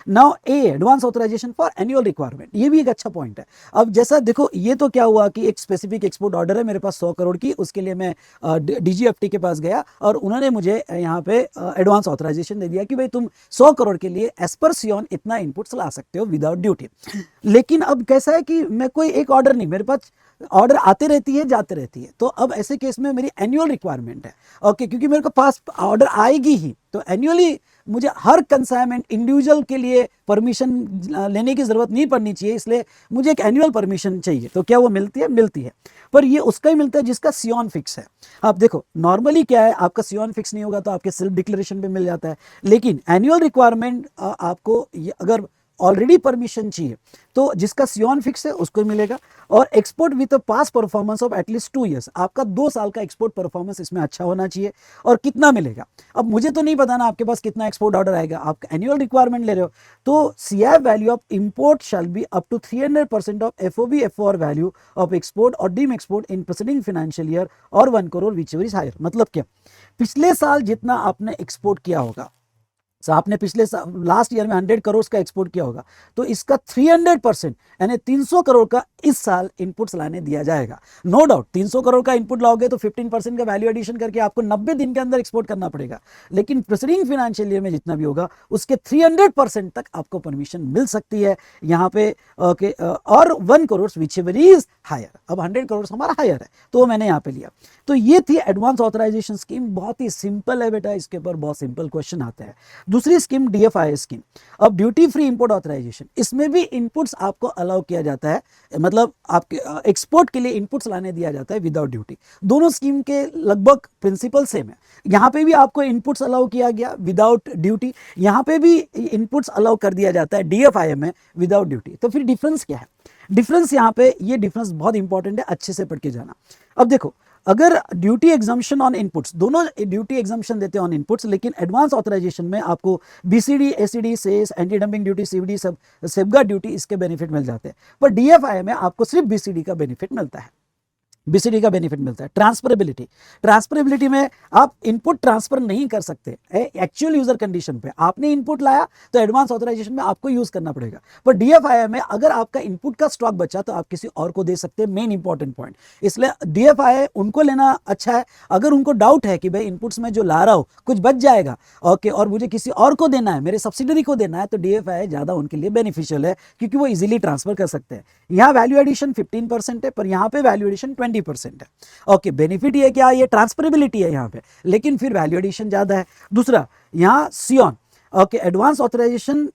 Now A advance authorisation for annual requirement, ये भी एक अच्छा पॉइंट है। अब जैसा देखो, ये तो क्या हुआ कि एक स्पेसिफिक एक्सपोर्ट ऑर्डर है मेरे पास 100 करोड़ की, उसके लिए मैं डीजीएफटी के पास गया और उन्होंने मुझे यहाँ पे एडवांस ऑथराइजेशन दे दिया कि भाई तुम 100 करोड़ के लिए एज पर सियोन इतना इनपुट्स ला सकते हो विदाउट ड्यूटी। लेकिन अब कैसा है कि मैं कोई एक ऑर्डर नहीं, मेरे पास ऑर्डर आते रहती है जाते रहती है, तो अब ऐसे केस में मेरी एनुअल रिक्वायरमेंट है, ओके, क्योंकि मेरे को पास ऑर्डर आएगी ही, तो एनुअली मुझे हर कंसाइनमेंट इंडिविजुअल के लिए परमिशन लेने की जरूरत नहीं पड़नी चाहिए, इसलिए मुझे एक एनुअल परमिशन चाहिए। तो क्या वो मिलती है? मिलती है, पर ये उसका ही मिलता है जिसका सियोन फिक्स है। आप देखो, नॉर्मली क्या है, आपका सियोन फिक्स नहीं होगा तो आपके सेल्फ डिक्लेरेशन पे मिल जाता है, लेकिन एनुअल रिक्वायरमेंट आपको अगर ऑलरेडी परमिशन चाहिए तो जिसका सियोन फिक्स है उसको मिलेगा, और export with pass performance of at least 2 years, आपका 2 साल का एक्सपोर्ट परफॉर्मेंस इसमें अच्छा होना चाहिए। और कितना मिलेगा, अब मुझे तो नहीं पता ना आपके पास कितना एक्सपोर्ट ऑर्डर आएगा, आप एनुअल रिक्वायरमेंट ले रहे हो, तो CIF value of import shall be up to 300% of FOB FOR value of export और deem export in preceding financial year और 1 crore whichever is higher. मतलब क्या, पिछले साल जितना आपने एक्सपोर्ट किया होगा, तो आपने पिछले लास्ट ईयर में 100 करोड़ का एक्सपोर्ट किया होगा, तो इसका 300% यानी 300 करोड़ का इस साल इनपुट्स लाने दिया जाएगा। नो डाउट 300 करोड़ का इनपुट लाओगे तो 15% का वैल्यू एडिशन करके आपको 90 दिन के अंदर एक्सपोर्ट करना पड़ेगा, लेकिन प्रीसीडिंग फाइनेंशियल ईयर में जितना भी होगा उसके 300% तक आपको परमिशन मिल सकती है यहाँ पे। ओके, और 1 crore whichever is higher, अब 100 करोड़ हमारा हायर है तो मैंने यहाँ पे लिया। तो ये थी एडवांस ऑथराइजेशन स्कीम, बहुत ही सिंपल है बेटा, इसके ऊपर बहुत सिंपल क्वेश्चन आते हैं। दूसरी स्कीम डीएफआई स्कीम, अब ड्यूटी फ्री इंपोर्ट ऑथराइजेशन, इसमें भी इनपुट्स आपको अलाउ किया जाता है, मतलब आपके एक्सपोर्ट के लिए इनपुट्स लाने दिया जाता है विदाउट ड्यूटी। दोनों स्कीम के लगभग प्रिंसिपल सेम है, यहाँ पे भी आपको इनपुट्स अलाउ किया गया विदाउट ड्यूटी, यहाँ पे भी इनपुट्स अलाउ कर दिया जाता है डीएफआई में विदाउट ड्यूटी। तो फिर डिफरेंस क्या है, डिफरेंस यहाँ पे, ये डिफरेंस बहुत इंपॉर्टेंट है, अच्छे से पढ़ के जाना। अब देखो, अगर ड्यूटी एग्जाम्पशन ऑन इनपुट्स, दोनों ड्यूटी एग्जाम्पशन देते हैं ऑन इनपुट्स, लेकिन एडवांस ऑथराइजेशन में आपको BCD, ACD, cess, anti dumping duty, CVD, सब सेफगार्ड ड्यूटी, इसके बेनिफिट मिल जाते हैं। पर डीएफआई में आपको सिर्फ बीसीडी का बेनिफिट मिलता है, बीसीडी का बेनिफिट मिलता है। ट्रांसफरेबिलिटी, ट्रांसफरेबिलिटी में आप इनपुट ट्रांसफर नहीं कर सकते एक्चुअल यूजर कंडीशन पे, आपने इनपुट लाया तो एडवांस ऑथराइजेशन में आपको यूज करना पड़ेगा। पर डीएफआई में अगर आपका इनपुट का स्टॉक बचा तो आप किसी और को दे सकते हैं, मेन इंपॉर्टेंट पॉइंट। इसलिए डीएफआई उनको लेना अच्छा है, अगर उनको डाउट है कि भाई इनपुट्स में जो ला रहा हो कुछ बच जाएगा, ओके, और मुझे किसी और को देना है, मेरे सब्सिडरी को देना है, तो डीएफआई ज्यादा उनके लिए बेनिफिशियल है क्योंकि वो इजीली ट्रांसफर कर सकते हैं। यहाँ वैल्यू एडिशन 15% है, पर यहाँ पे वैल्यू एडिशन 20% है। ओके, बेनिफिट ये क्या, ये ट्रांसफरेबिलिटी है यहाँ पे, लेकिन फिर वैल्यू एडिशन ज्यादा है। दूसरा, यहाँ सियोन, ओके, एडवांस ऑथराइजेशन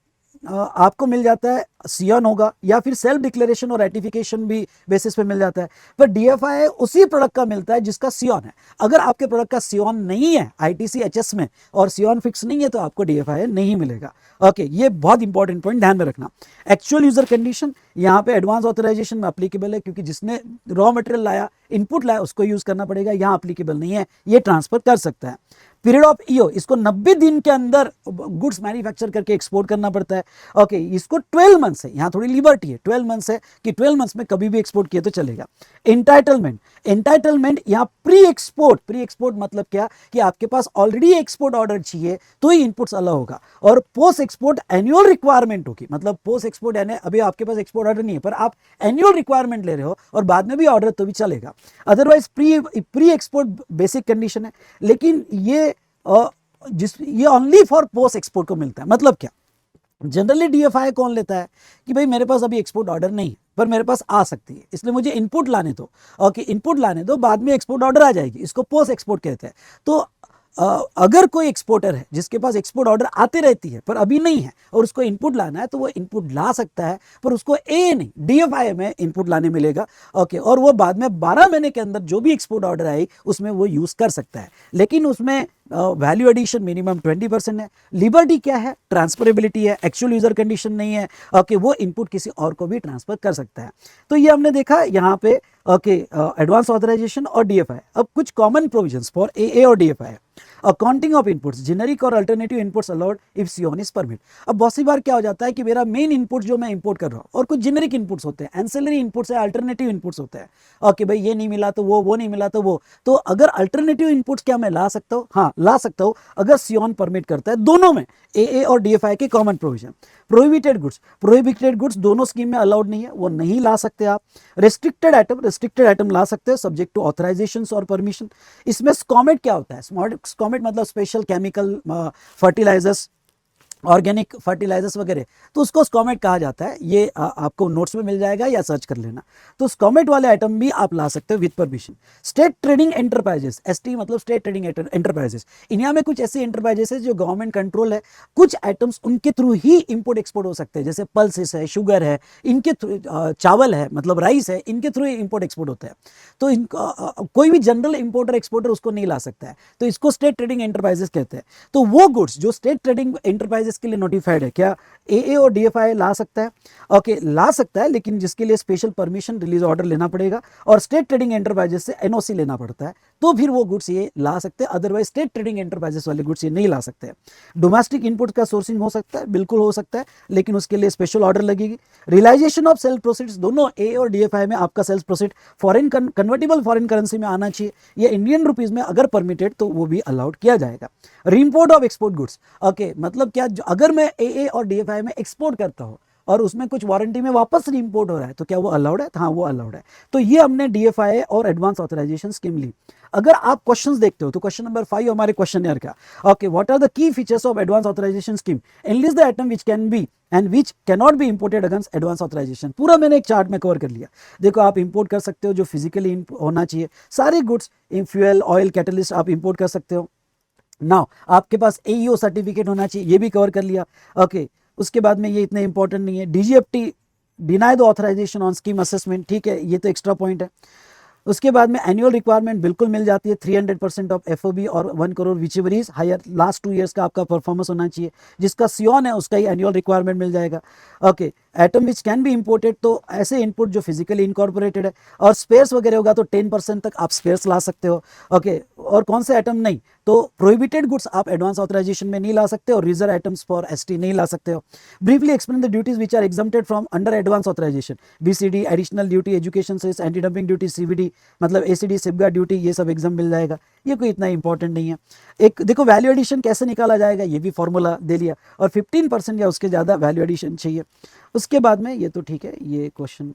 आपको मिल जाता है, सियोन होगा या फिर सेल्फ डिक्लेरेशन और रेटिफिकेशन भी बेसिस पे मिल जाता है। पर डीएफआई उसी प्रोडक्ट का मिलता है जिसका सियोन है। अगर आपके प्रोडक्ट का सियोन नहीं है आईटीसी एचएस में और सियोन फिक्स नहीं है तो आपको डीएफआई नहीं मिलेगा। ओके, ये बहुत इंपॉर्टेंट पॉइंट ध्यान में रखना। एक्चुअल यूजर कंडीशन यहाँ पे एडवांस ऑथराइजेशन में अप्लीकेबल है क्योंकि जिसने रॉ मटेरियल लाया, इनपुट लाया, उसको यूज करना पड़ेगा, यहाँ अप्लीकेबल नहीं है, ये ट्रांसफर कर सकता है। पीरियड ऑफ ईओ, इसको 90 दिन के अंदर गुड्स मैन्युफैक्चर करके एक्सपोर्ट करना पड़ता है। ओके, इसको 12 मंथ्स है, यहाँ थोड़ी लिबर्टी है, 12 मंथ्स है कि 12 मंथ्स में कभी भी एक्सपोर्ट किए तो चलेगा। एंटाइटलमेंट, एंटाइटलमेंट यहाँ प्री एक्सपोर्ट मतलब क्या कि आपके पास ऑलरेडी एक्सपोर्ट ऑर्डर चाहिए तो ही इनपुट्स अलाउ होगा, और पोस्ट एक्सपोर्ट एनुअल रिक्वायरमेंट होगी, मतलब पोस्ट एक्सपोर्ट यानी अभी आपके पास एक्सपोर्ट ऑर्डर नहीं है पर आप एनुअल रिक्वायरमेंट ले रहे हो और बाद में भी ऑर्डर तो भी चलेगा। Otherwise pre export basic condition है, लेकिन ये ये ओनली फॉर पोस्ट एक्सपोर्ट को मिलता है। मतलब क्या, जनरली डीएफआई कौन लेता है कि भाई मेरे पास अभी एक्सपोर्ट ऑर्डर नहीं है पर मेरे पास आ सकती है, इसलिए मुझे इनपुट लाने दो, ओके, इनपुट लाने दो, बाद में एक्सपोर्ट ऑर्डर आ जाएगी, इसको पोस्ट एक्सपोर्ट कहते हैं। तो अगर कोई एक्सपोर्टर है जिसके पास एक्सपोर्ट ऑर्डर आती रहती है पर अभी नहीं है और उसको इनपुट लाना है तो वो इनपुट ला सकता है, पर उसको ए नहीं डीएफआई में इनपुट लाने मिलेगा। ओके, और वो बाद में 12 महीने के अंदर जो भी एक्सपोर्ट ऑर्डर आई उसमें वो यूज कर सकता है, लेकिन उसमें वैल्यू एडिशन मिनिमम 20% है। लिबर्टी क्या है, ट्रांसफरेबिलिटी है, एक्चुअल यूजर कंडीशन नहीं है, ओके, वो इनपुट किसी और को भी ट्रांसफर कर सकता है। तो ये हमने देखा यहाँ पे, ओके, एडवांस ऑथराइजेशन और डीएफआई। अब कुछ कॉमन प्रोविजंस फॉर एए और DFI. Accounting of inputs, generic और alternative inputs allowed if SION is permit. अब बहुत सी बार क्या हो जाता है कि मेरा मेन इनपुट जो मैं इंपोर्ट कर रहा हूँ और कुछ जेनेरिक इनपुट्स होते हैं, एंसेलरी इनपुट्स है, अल्टरनेटिव इनपुट्स होते हैं। ओके भाई, ये नहीं मिला तो वो नहीं मिला तो वो, तो अगर अल्टरनेटिव इनपुट्स क्या मैं ला सकता हूँ? हाँ, ला सकता हूँ अगर सियोन परमिट करता है, दोनों में, एए और डीएफआई के कॉमन प्रोविजन। प्रोहिबिटेड गुड्स दोनों स्कीम में अलाउड नहीं है, वो नहीं ला सकते आप। रेस्ट्रिक्टेड आइटम ला सकते हैं सब्जेक्ट टू ऑथराइजेशन और परमिशन। इसमें स्कॉमेट क्या होता है? स्कॉमेट मतलब special chemical fertilisers, organic fertilisers वगैरह, तो उसको स्कॉमेट कहा जाता है। ये आपको नोट्स में मिल जाएगा या सर्च कर लेना। तो स्कॉमेट वाले आइटम भी आप ला सकते हो with permission. State trading enterprises, ST मतलब स्टेट ट्रेडिंग एंटरप्राइजेस, इंडिया में कुछ ऐसी एंटरप्राइजेस है जो गवर्नमेंट कंट्रोल है, कुछ आइटम्स उनके थ्रू ही इंपोर्ट एक्सपोर्ट हो सकते हैं, जैसे पल्सेस है, शुगर है, इनके थ्रू, चावल है मतलब राइस है, इनके थ्रू ही इंपोर्ट एक्सपोर्ट होता है। तो कोई भी जनरल इंपोर्टर एक्सपोर्टर उसको नहीं ला सकता है, तो इसको स्टेट ट्रेडिंग एंटरप्राइजेस कहते हैं। तो वो गुड्स जो स्टेट ट्रेडिंग एंटरप्राइजेस इसके लिए नोटिफाइड है? क्या AA और DFI ला सकता है? ओके, ला सकता है, लेकिन जिसके लिए स्पेशल परमिशन रिलीज ऑर्डर लेना पड़ेगा और स्टेट ट्रेडिंग एंटरप्राइजेस से NOC लेना पड़ता है, तो फिर वो गुड्स ये ला सकते हैं। अदरवाइज स्टेट ट्रेडिंग एंटरप्राइजेस वाले गुड्स ये नहीं ला सकते हैं। डोमेस्टिक इनपुट का सोर्सिंग हो सकता है, बिल्कुल हो सकता है, लेकिन उसके लिए स्पेशल ऑर्डर लगेगी। रियलाइजेशन ऑफ सेल्स प्रोसीड्स, दोनों AA और DFI में आपका sales proceed foreign convertible foreign currency में आना चाहिए, या इंडियन रुपीज में अगर परमिटेड तो वो भी अलाउड किया जाएगा। रीइंपोर्ट ऑफ एक्सपोर्ट गुड्स, ओके, मतलब क्या, अगर मैं AA और DFI में एक्सपोर्ट करता हूं और उसमें कुछ वारंटी में वापस रीइंपोर्ट हो रहा है, तो क्या वो अलाउड है? हाँ, वो अलाउड है। तो ये हमने DFI और एडवांस ऑथराइजेशन स्कीम ली। अगर आप क्वेश्चंस देखते हो तो क्वेश्चन नंबर 5 हमारे क्वेश्चनर का, okay, what are the key features of advance authorisation scheme, enlist the item which can be and which can not be imported against advance authorisation. पूरा मैंने एक चार्ट में कवर कर लिया। देखो, आप इंपोर्ट कर सकते हो जो फिजिकली होना चाहिए, सारे गुड्स, फ्यूल, ऑयल, कैटलिस्ट आप इंपोर्ट कर सकते हो। नाउ आपके पास AEO सर्टिफिकेट होना चाहिए, ये भी कवर कर लिया। ओके, उसके बाद में ये इतना इंपॉर्टेंट नहीं है। DGFT, deny the authorisation on scheme assessment, ठीक है, ये तो एक्स्ट्रा पॉइंट है। उसके बाद में एनुअल रिक्वायरमेंट बिल्कुल मिल जाती है, 300% ऑफ FOB और 1 crore whichever is higher, last 2 years का आपका परफॉर्मेंस होना चाहिए। जिसका सियोन है उसका ही एनुअल रिक्वायरमेंट मिल जाएगा। Okay, atom which can be imported, तो ऐसे इनपुट जो फिजिकली इनकॉर्पोरेटेड है, और स्पेयर्स वगैरह होगा तो 10% तक आप स्पेयर्स ला सकते हो। ओके, और कौन से आइटम नहीं, तो प्रोहिबिटेड गुड्स आप एडवांस ऑथराइजेशन में नहीं ला सकते, और रिजर्व आइटम्स फॉर ST नहीं ला सकते हो। Briefly explain the duties which are exempted from under advance authorisation, BCD, additional duty, education cess, anti dumping duty, CVD, मतलब ACD, सेफगार्ड ड्यूटी, ये सब एग्जाम मिल जाएगा। ये कोई इतना इंपॉर्टेंट नहीं है। एक देखो, वैल्यू एडिशन कैसे निकाला जाएगा, ये भी फॉर्मूला दे लिया, और 15% या उसके ज़्यादा वैल्यू एडिशन चाहिए। उसके बाद में ये तो ठीक है, ये क्वेश्चन,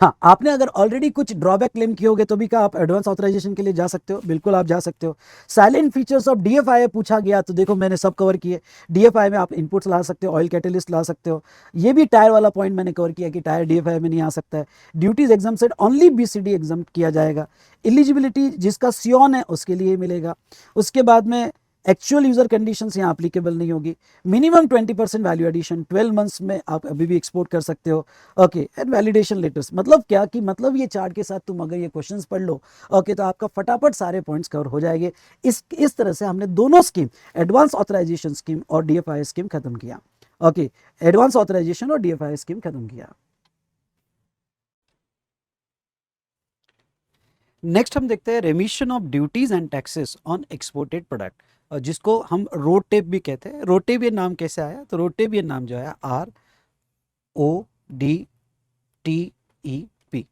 हाँ, आपने अगर ऑलरेडी कुछ ड्रॉबैक क्लेम किए होगे तो भी क्या आप एडवांस ऑथराइजेशन के लिए जा सकते हो? बिल्कुल आप जा सकते हो। साइलेंट फीचर्स ऑफ DFI पूछा गया, तो देखो मैंने सब कवर किए। DFI में आप इनपुट्स ला सकते हो, ऑयल कैटलिस्ट ला सकते हो। ये भी टायर वाला पॉइंट मैंने कवर किया कि टायर DFI में नहीं आ सकता है। Duties exempted, only BCD exempt किया जाएगा। एलिजिबिलिटी जिसका सियोन है उसके लिए मिलेगा। उसके बाद में एक्चुअल यूजर कंडीशंस यहाँ एप्लीकेबल नहीं होगी। मिनिमम 20% वैल्यू एडिशन, 12 मंथ्स में आप अभी भी एक्सपोर्ट कर सकते हो। ओके, एंड वैलिडेशन लेटर्स, मतलब क्या कि मतलब ये चार्ट के साथ तुम अगर ये क्वेश्चंस पढ़ लो, ओके, तो आपका फटाफट सारे पॉइंट्स कवर हो जाएंगे। इस तरह से हमने दोनों स्कीम, एडवांस ऑथराइजेशन स्कीम और DFI स्कीम खत्म किया। ओके, एडवांस ऑथराइजेशन और DFI स्कीम खत्म किया। नेक्स्ट हम देखते हैं रेमिशन of duties and taxes on exported product, जिसको हम रोड टेप भी कहते हैं। रोड टेप ये नाम कैसे आया? तो रोड टेप ये नाम जो है RODTEP।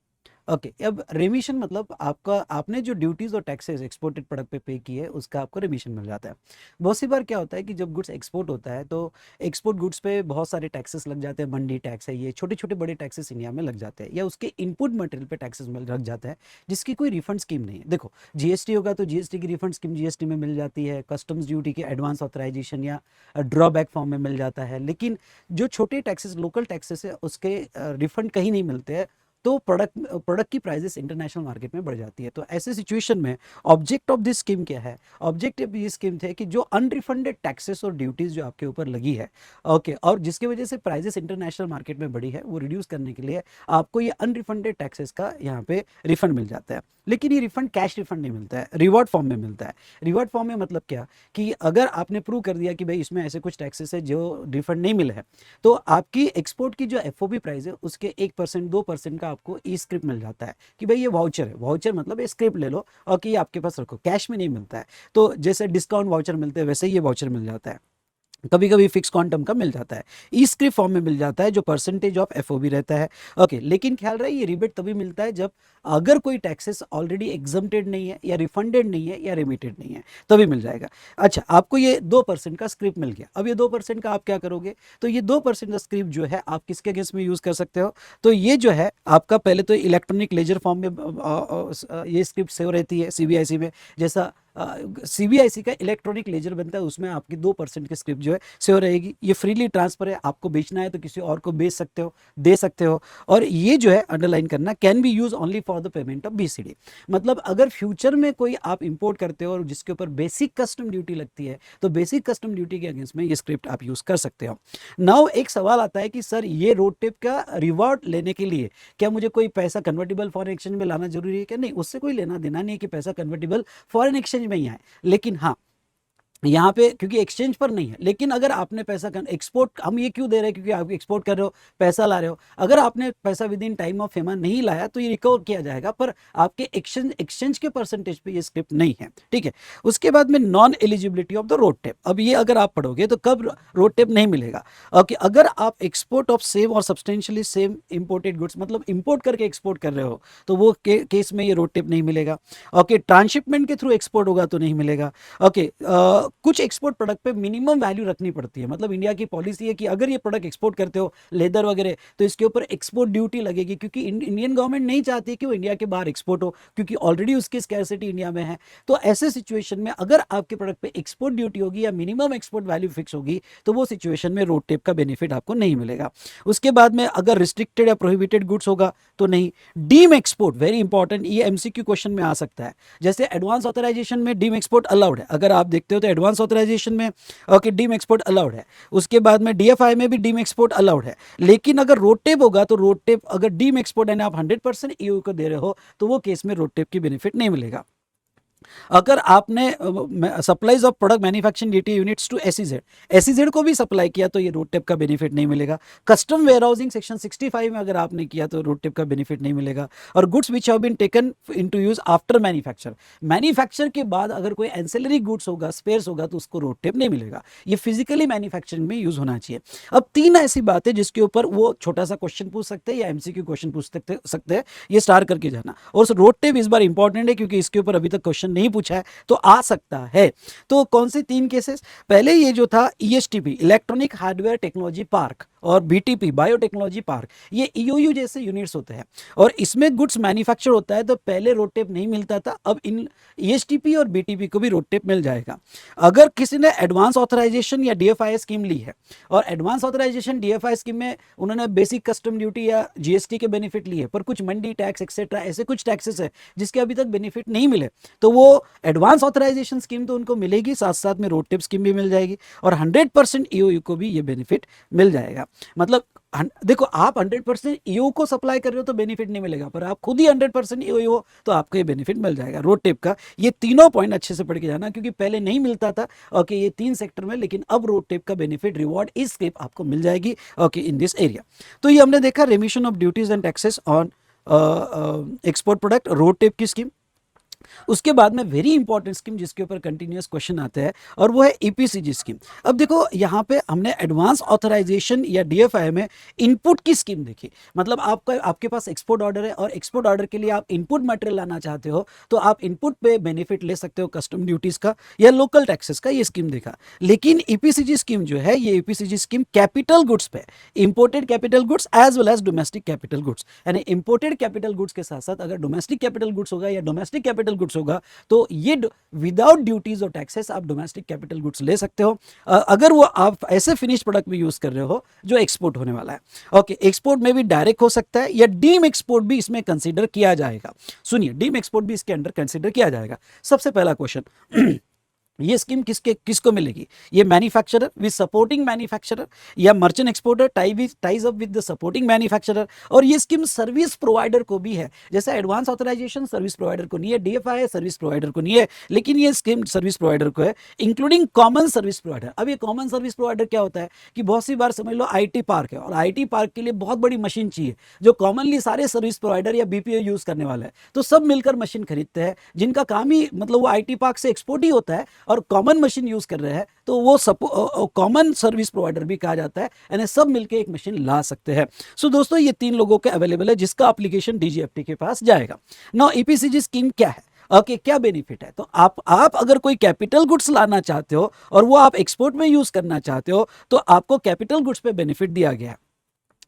ओके, अब रेमिशन मतलब आपका, आपने जो ड्यूटीज और टैक्सेस एक्सपोर्टेड प्रोडक्ट पे पे किए उसका आपको रेमिशन मिल जाता है। बहुत सी बार क्या होता है कि जब गुड्स एक्सपोर्ट होता है तो एक्सपोर्ट गुड्स पे बहुत सारे टैक्सेस लग जाते हैं, मंडी टैक्स है, ये छोटे छोटे बड़े टैक्सेस इंडिया में लग जाते हैं, या उसके इनपुट मटेरियल पे टैक्सेस में लग जाता है, जिसकी कोई रिफंड स्कीम नहीं है। देखो, GST होगा तो GST की रिफंड स्कीम GST में मिल जाती है, कस्टम्स ड्यूटी की एडवांस ऑथराइजेशन या ड्रॉबैक फॉर्म में मिल जाता है, लेकिन जो छोटे टैक्सेस, लोकल टैक्सेस है, उसके रिफंड कहीं नहीं मिलते हैं, तो प्रोडक्ट की प्राइसेस इंटरनेशनल मार्केट में बढ़ जाती है। तो ऐसे सिचुएशन में ऑब्जेक्ट ऑफ दिस स्कीम क्या है? ऑब्जेक्ट ऑफ ये स्कीम थे कि जो अनरिफंडेड टैक्सेस और ड्यूटीज जो आपके ऊपर लगी है, ओके, और जिसकी वजह से प्राइसेस इंटरनेशनल मार्केट में बढ़ी है, वो रिड्यूस करने के लिए आपको ये अनरिफंडेड टैक्सेस का यहाँ पे रिफंड मिल जाता है। लेकिन ये रिफंड कैश रिफंड नहीं मिलता है, रिवॉर्ड फॉर्म में मिलता है। रिवॉर्ड फॉर्म में मतलब क्या कि अगर आपने प्रूव कर दिया कि भाई इसमें ऐसे कुछ टैक्सेस है जो रिफंड नहीं मिले हैं, तो आपकी एक्सपोर्ट की जो FOB प्राइस है उसके 1% 2% का आपको ई स्क्रिप्ट मिल जाता है कि भाई ये वाउचर है। वाउचर मतलब ये स्क्रिप्ट ले लो और कि ये आपके पास रखो, कैश में नहीं मिलता है। तो जैसे डिस्काउंट वाउचर मिलते हैं वैसे ही ये वाउचर मिल जाता है। कभी कभी फिक्स क्वांटम का मिल जाता है, ई स्क्रिप्ट फॉर्म में मिल जाता है जो परसेंटेज ऑफ FOB रहता है। ओके, लेकिन ख्याल रहे ये रिबेट तभी मिलता है जब अगर कोई टैक्सेस ऑलरेडी एग्जम्प्टेड नहीं है, या रिफंडेड नहीं है, या रिमिटेड नहीं है, तभी मिल जाएगा। अच्छा, आपको ये 2% का स्क्रिप्ट मिल गया। अब ये 2% का आप क्या करोगे? तो ये 2% का स्क्रिप्ट जो है आप किसके अगेंस्ट में यूज कर सकते हो? तो ये जो है आपका पहले तो इलेक्ट्रॉनिक लेजर फॉर्म में ये स्क्रिप्ट सेव रहती है CBIC में। जैसा CBIC का इलेक्ट्रॉनिक लेजर बनता है, उसमें आपकी 2% की स्क्रिप्ट जो है सेव रहेगी। ये फ्रीली ट्रांसफर है, आपको बेचना है तो किसी और को बेच सकते हो, दे सकते हो। और ये जो है अंडरलाइन करना, can be use only for the payment of BCD। मतलब अगर फ्यूचर में कोई आप इंपोर्ट करते हो और जिसके ऊपर बेसिक कस्टम ड्यूटी लगती है, तो बेसिक कस्टम ड्यूटी के अगेंस्ट में ये स्क्रिप्ट आप यूज कर सकते हो। नाउ एक सवाल आता है कि सर ये रोड टेप का रिवॉर्ड लेने के लिए क्या मुझे कोई पैसा कन्वर्टेबल फॉरेन एक्सचेंज में लाना जरूरी है? क्या नहीं, उससे कोई लेना देना नहीं है कि पैसा कन्वर्टेबल फॉरेन एक्सचेंज में ही आए। लेकिन हाँ, यहाँ पे क्योंकि एक्सचेंज पर नहीं है, लेकिन अगर आपने पैसा एक्सपोर्ट, हम ये क्यों दे रहे हैं, क्योंकि आप एक्सपोर्ट कर रहे हो, पैसा ला रहे हो, अगर आपने पैसा with in time of FEMA नहीं लाया तो ये रिकवर किया जाएगा, पर आपके एक्सचेंज के परसेंटेज पे ये स्क्रिप्ट नहीं है, ठीक है। उसके बाद में non eligibility of the road tape, अब ये अगर आप पढ़ोगे तो कब रोड टेप नहीं मिलेगा, ओके, अगर आप एक्सपोर्ट ऑफ सेम और सब्सटेंशियली सेम इंपोर्टेड गुड्स, मतलब इंपोर्ट करके एक्सपोर्ट कर रहे हो, तो वो केस में ये रोड टेप नहीं मिलेगा, ओके। ट्रांसशिपमेंट के थ्रू एक्सपोर्ट होगा तो नहीं मिलेगा, ओके। कुछ एक्सपोर्ट प्रोडक्ट पे मिनिमम वैल्यू रखनी पड़ती है, मतलब इंडिया की पॉलिसी है कि अगर ये प्रोडक्ट एक्सपोर्ट करते हो लेदर वगैरह, तो इसके ऊपर एक्सपोर्ट ड्यूटी लगेगी, क्योंकि इंडियन गवर्नमेंट नहीं चाहती कि वो इंडिया के बाहर एक्सपोर्ट हो, क्योंकि ऑलरेडी उसकी स्कैरसिटी इंडिया में है। तो ऐसे सिचुएशन में अगर आपके प्रोडक्ट पे एक्सपोर्ट ड्यूटी होगी या मिनिमम एक्सपोर्ट वैल्यू फिक्स होगी, तो वो सिचुएशन में रोड टेप का बेनिफिट आपको नहीं मिलेगा। उसके बाद में अगर रिस्ट्रिक्टेड या प्रोहिबिटेड गुड्स होगा तो नहीं। डीम एक्सपोर्ट वेरी इंपॉर्टेंट, ये एमसीक्यू क्वेश्चन में आ सकता है। जैसे एडवांस ऑथराइजेशन में डीम एक्सपोर्ट अलाउड है, अगर आप देखते हो तो एडवांस ऑथराइजेशन में ओके डीम एक्सपोर्ट अलाउड है। उसके बाद में डीएफआई में भी डीम एक्सपोर्ट अलाउड है, लेकिन अगर रोड टेप होगा तो रोड टेप, अगर डीम एक्सपोर्ट यानी आप 100% ईयू को दे रहे हो, तो वो केस में रोड टेप की बेनिफिट नहीं मिलेगा। अगर आपने supplies of product manufacturing duty units to SEZ को भी सप्लाई किया तो ये रोड टेप का बेनिफिट नहीं मिलेगा। कस्टम वेयरहाउसिंग सेक्शन 65 में अगर आपने किया तो रोड टेप का बेनिफिट नहीं मिलेगा। और goods which have been taken into use after manufacture के बाद अगर कोई एंसिलरी गुड्स होगा, स्पेयर्स होगा, तो उसको रोड टेप नहीं मिलेगा। ये फिजिकली मैन्युफैक्चरिंग में यूज होना चाहिए। अब 3 ऐसी बातें जिसके ऊपर वो छोटा सा क्वेश्चन पूछ सकते हैं या एमसीक्यू क्वेश्चन पूछ सकते हैं, ये स्टार करके जाना। और रोड टेप इस बार इंपॉर्टेंट है क्योंकि इसके ऊपर अभी तक क्वेश्चन नहीं पूछा है, तो आ सकता है। तो कौन से 3 केसेस, पहले ये जो था ईएसटीपी इलेक्ट्रॉनिक हार्डवेयर टेक्नोलॉजी पार्क और बीटीपी बायोटेक्नोलॉजी पार्क, ये ईओयू जैसे यूनिट्स होते हैं और इसमें गुड्स मैन्युफैक्चर होता है। तो पहले रोड टेप नहीं मिलता था, अब इन ईएसटीपी और बीटीपी को भी रोड टेप मिल जाएगा। अगर किसी ने एडवांस ऑथराइजेशन या डीएफआई स्कीम ली है और एडवांस ऑथराइजेशन डीएफआई स्कीम में उन्होंने बेसिक कस्टम ड्यूटी या जीएसटी के बेनिफिट लिए, पर कुछ मंडी टैक्स एक्सेट्रा ऐसे कुछ टैक्सेस है जिसके अभी तक बेनिफिट नहीं मिले, तो वो एडवांस ऑथराइजेशन स्कीम तो उनको मिलेगी, साथ साथ में रोड टेप स्कीम भी मिल जाएगी और 100% ईओयू को भी ये बेनिफिट मिल जाएगा। मतलब देखो, आप 100% ईओ को सप्लाई कर रहे हो तो बेनिफिट नहीं मिलेगा, पर आप खुद ही 100% ईओ हो तो आपको ये बेनिफिट मिल जाएगा रोड टेप का। ये तीनों पॉइंट अच्छे से पढ़ के जाना, क्योंकि पहले नहीं मिलता था ओके ये 3 सेक्टर में, लेकिन अब रोड टेप का बेनिफिट रिवॉर्ड इस स्क्रिप्ट आपको मिल जाएगी ओके इन दिस एरिया। तो ये हमने देखा रेमिशन of duties and taxes on export product, road tape की स्कीम। उसके बाद में वेरी इंपॉर्टेंट स्कीम जिसके ऊपर कंटिन्यूअस क्वेश्चन आते हैं और वो है ईपीसीजी स्कीम। अब देखो यहाँ पे हमने एडवांस ऑथराइजेशन या डीएफआई में इनपुट की स्कीम देखी, मतलब आपके पास एक्सपोर्ट ऑर्डर है और एक्सपोर्ट ऑर्डर के लिए आप इनपुट मटेरियल लाना चाहते हो, तो आप इनपुट पे बेनिफिट ले सकते हो कस्टम ड्यूटीज का या लोकल टैक्सेस का, ये स्कीम देखा। लेकिन ईपीसीजी स्कीम जो है, ये ईपीसीजी स्कीम कैपिटल गुड्स पे, imported capital goods as well as domestic capital goods, यानी इंपोर्टेड कैपिटल गुड्स के साथ साथ अगर डोमेस्टिक कैपिटल गुड्स होगा या डोमेस्टिक कैपिटल गुड्स होगा तो ये विदाउट ड्यूटीज और टैक्सेस आप डोमेस्टिक कैपिटल गुड्स ले सकते हो, अगर वो आप ऐसे फिनिश प्रोडक्ट में यूज कर रहे हो जो एक्सपोर्ट होने वाला है। ओके, एक्सपोर्ट में भी डायरेक्ट हो सकता है या डीम एक्सपोर्ट भी इसमें कंसीडर किया जाएगा। सुनिए, डीम एक्सपोर्ट भी इसके अंडर कंसीडर किया जाएगा। सबसे पहला क्वेश्चन ये स्कीम किसको मिलेगी? ये मैन्युफैक्चरर विद सपोर्टिंग मैन्युफैक्चरर या merchant exporter ties up with the supporting manufacturer. और ये स्कीम सर्विस प्रोवाइडर को भी है, जैसे एडवांस ऑथराइजेशन सर्विस प्रोवाइडर को नहीं है, डीएफआई सर्विस प्रोवाइडर को नहीं है, लेकिन ये स्कीम सर्विस प्रोवाइडर को है, इंक्लूडिंग कॉमन सर्विस प्रोवाइडर। अब ये कॉमन सर्विस प्रोवाइडर क्या होता है कि बहुत सी बार समझ लो आईटी पार्क है और आईटी पार्क के लिए बहुत बड़ी मशीन चाहिए जो कॉमनली सारे सर्विस प्रोवाइडर या बीपीओ यूज करने वाला है, तो सब मिलकर मशीन खरीदते हैं जिनका काम ही मतलब वो आईटी पार्क से एक्सपोर्ट ही होता है और कॉमन मशीन यूज कर रहे हैं, तो वो कॉमन सर्विस प्रोवाइडर भी कहा जाता है, यानी सब मिलके एक मशीन ला सकते हैं। सो दोस्तों, ये 3 लोगों के अवेलेबल है जिसका एप्लीकेशन डीजीएफटी के पास जाएगा। नाउ ईपीसीजी स्कीम क्या है? ओके, क्या बेनिफिट है? तो आप अगर कोई कैपिटल गुड्स लाना चाहते हो और वो आप एक्सपोर्ट में यूज करना चाहते हो, तो आपको कैपिटल गुड्स पे बेनिफिट दिया गया है।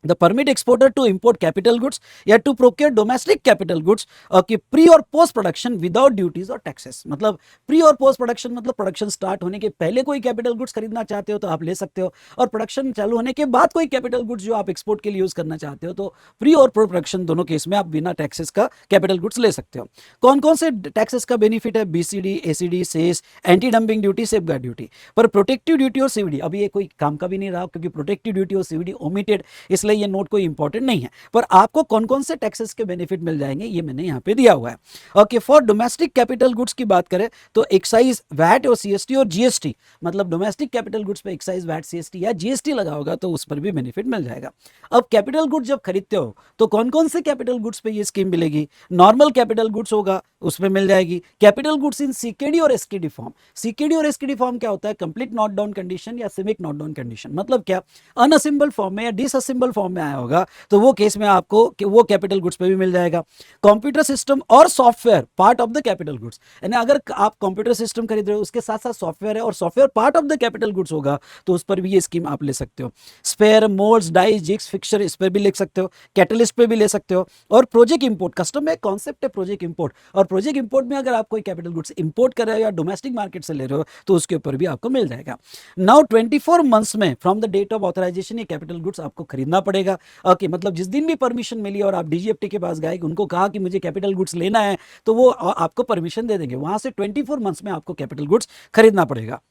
The permit exporter to import capital goods या to procure domestic capital goods कि प्री और पोस्ट प्रोडक्शन विदाउट ड्यूटीज और टैक्सेस। मतलब प्री और पोस्ट प्रोडक्शन मतलब प्रोडक्शन स्टार्ट होने के पहले कोई कैपिटल गुड्स खरीदना चाहते हो तो आप ले सकते हो, और प्रोडक्शन चालू होने के बाद कोई कैपिटल गुड्स जो आप एक्सपोर्ट के लिए यूज करना चाहते हो, तो प्री और पोस्ट प्रोडक्शन दोनों केस में आप बिना टैक्सेस का कैपिटल गुड्स ले सकते हो। कौन कौन से टैक्सेस का बेनिफिट है? BCD, ACD, cess, anti dumping duty, safeguard duty. पर प्रोटेक्टिव ड्यूटी और सीवीडी अभी ये कोई काम का भी नहीं रहा, क्योंकि प्रोटेक्टिव ड्यूटी और सीवीडी ओमिटेड, इसलिए इसलिए ये नोट कोई इंपॉर्टेंट नहीं है, पर आपको कौन कौन से टैक्सेस के बेनिफिट मिल जाएंगे ये मैंने यहाँ पे दिया हुआ है। Okay, for domestic capital goods की बात करें तो एक्साइज, वैट और सीएसटी और जीएसटी, मतलब डोमेस्टिक कैपिटल गुड्स पे एक्साइज, वैट, सीएसटी या जीएसटी लगा होगा तो उस पर भी बेनिफिट मिल जाएगा। अब कैपिटल गुड्स जब खरीदते हो तो कौन कौन से कैपिटल गुड्स पे ये स्कीम मिलेगी? नॉर्मल कैपिटल गुड्स होगा उसमें मिल जाएगी। कैपिटल गुड्स इन सीकेडी और एसकेडी फॉर्म, सीकेडी और एसकेडी फॉर्म क्या होता है? कंप्लीट नॉट डाउन कंडीशन या सिमिक नॉट डाउन कंडीशन, मतलब क्या, अनअसेंबल फॉर्म में या डिसअसेंबल फॉर्म में आया होगा तो वो केस में आपको वो कैपिटल गुड्स पे भी मिल जाएगा। कंप्यूटर सिस्टम और software part of the capital goods, यानी अगर आप कंप्यूटर सिस्टम खरीद रहे हो उसके साथ साथ सॉफ्टवेयर है और software part of the capital goods होगा तो उस पर भी ये स्कीम आप ले सकते हो। Spare, moulds, dies, jigs, fixture, इस पर भी ले सकते हो। कैटलिस्ट पे भी ले सकते हो। और प्रोजेक्ट इंपोर्ट, कस्टम में कॉन्सेप्ट है प्रोजेक्ट इंपोर्ट, और प्रोजेक्ट इंपोर्ट में अगर आप कोई कैपिटल गुड्स इंपोर्ट कर रहे हो या डोमेस्टिक मार्केट से ले रहे हो तो उसके ऊपर भी आपको मिल जाएगा। नाउ 24 मंथ्स में from the date of authorisation ये कैपिटल गुड्स आपको खरीदना पड़ेगा। ओके, मतलब जिस दिन भी परमिशन मिली और आप डीजीएफटी के पास गए, उनको कहा कि मुझे कैपिटल गुड्स लेना है तो वो आपको परमिशन दे देंगे। वहां से 24 मंथ्स में आपको कैपिटल गुड्स खरीदना पड़ेगा।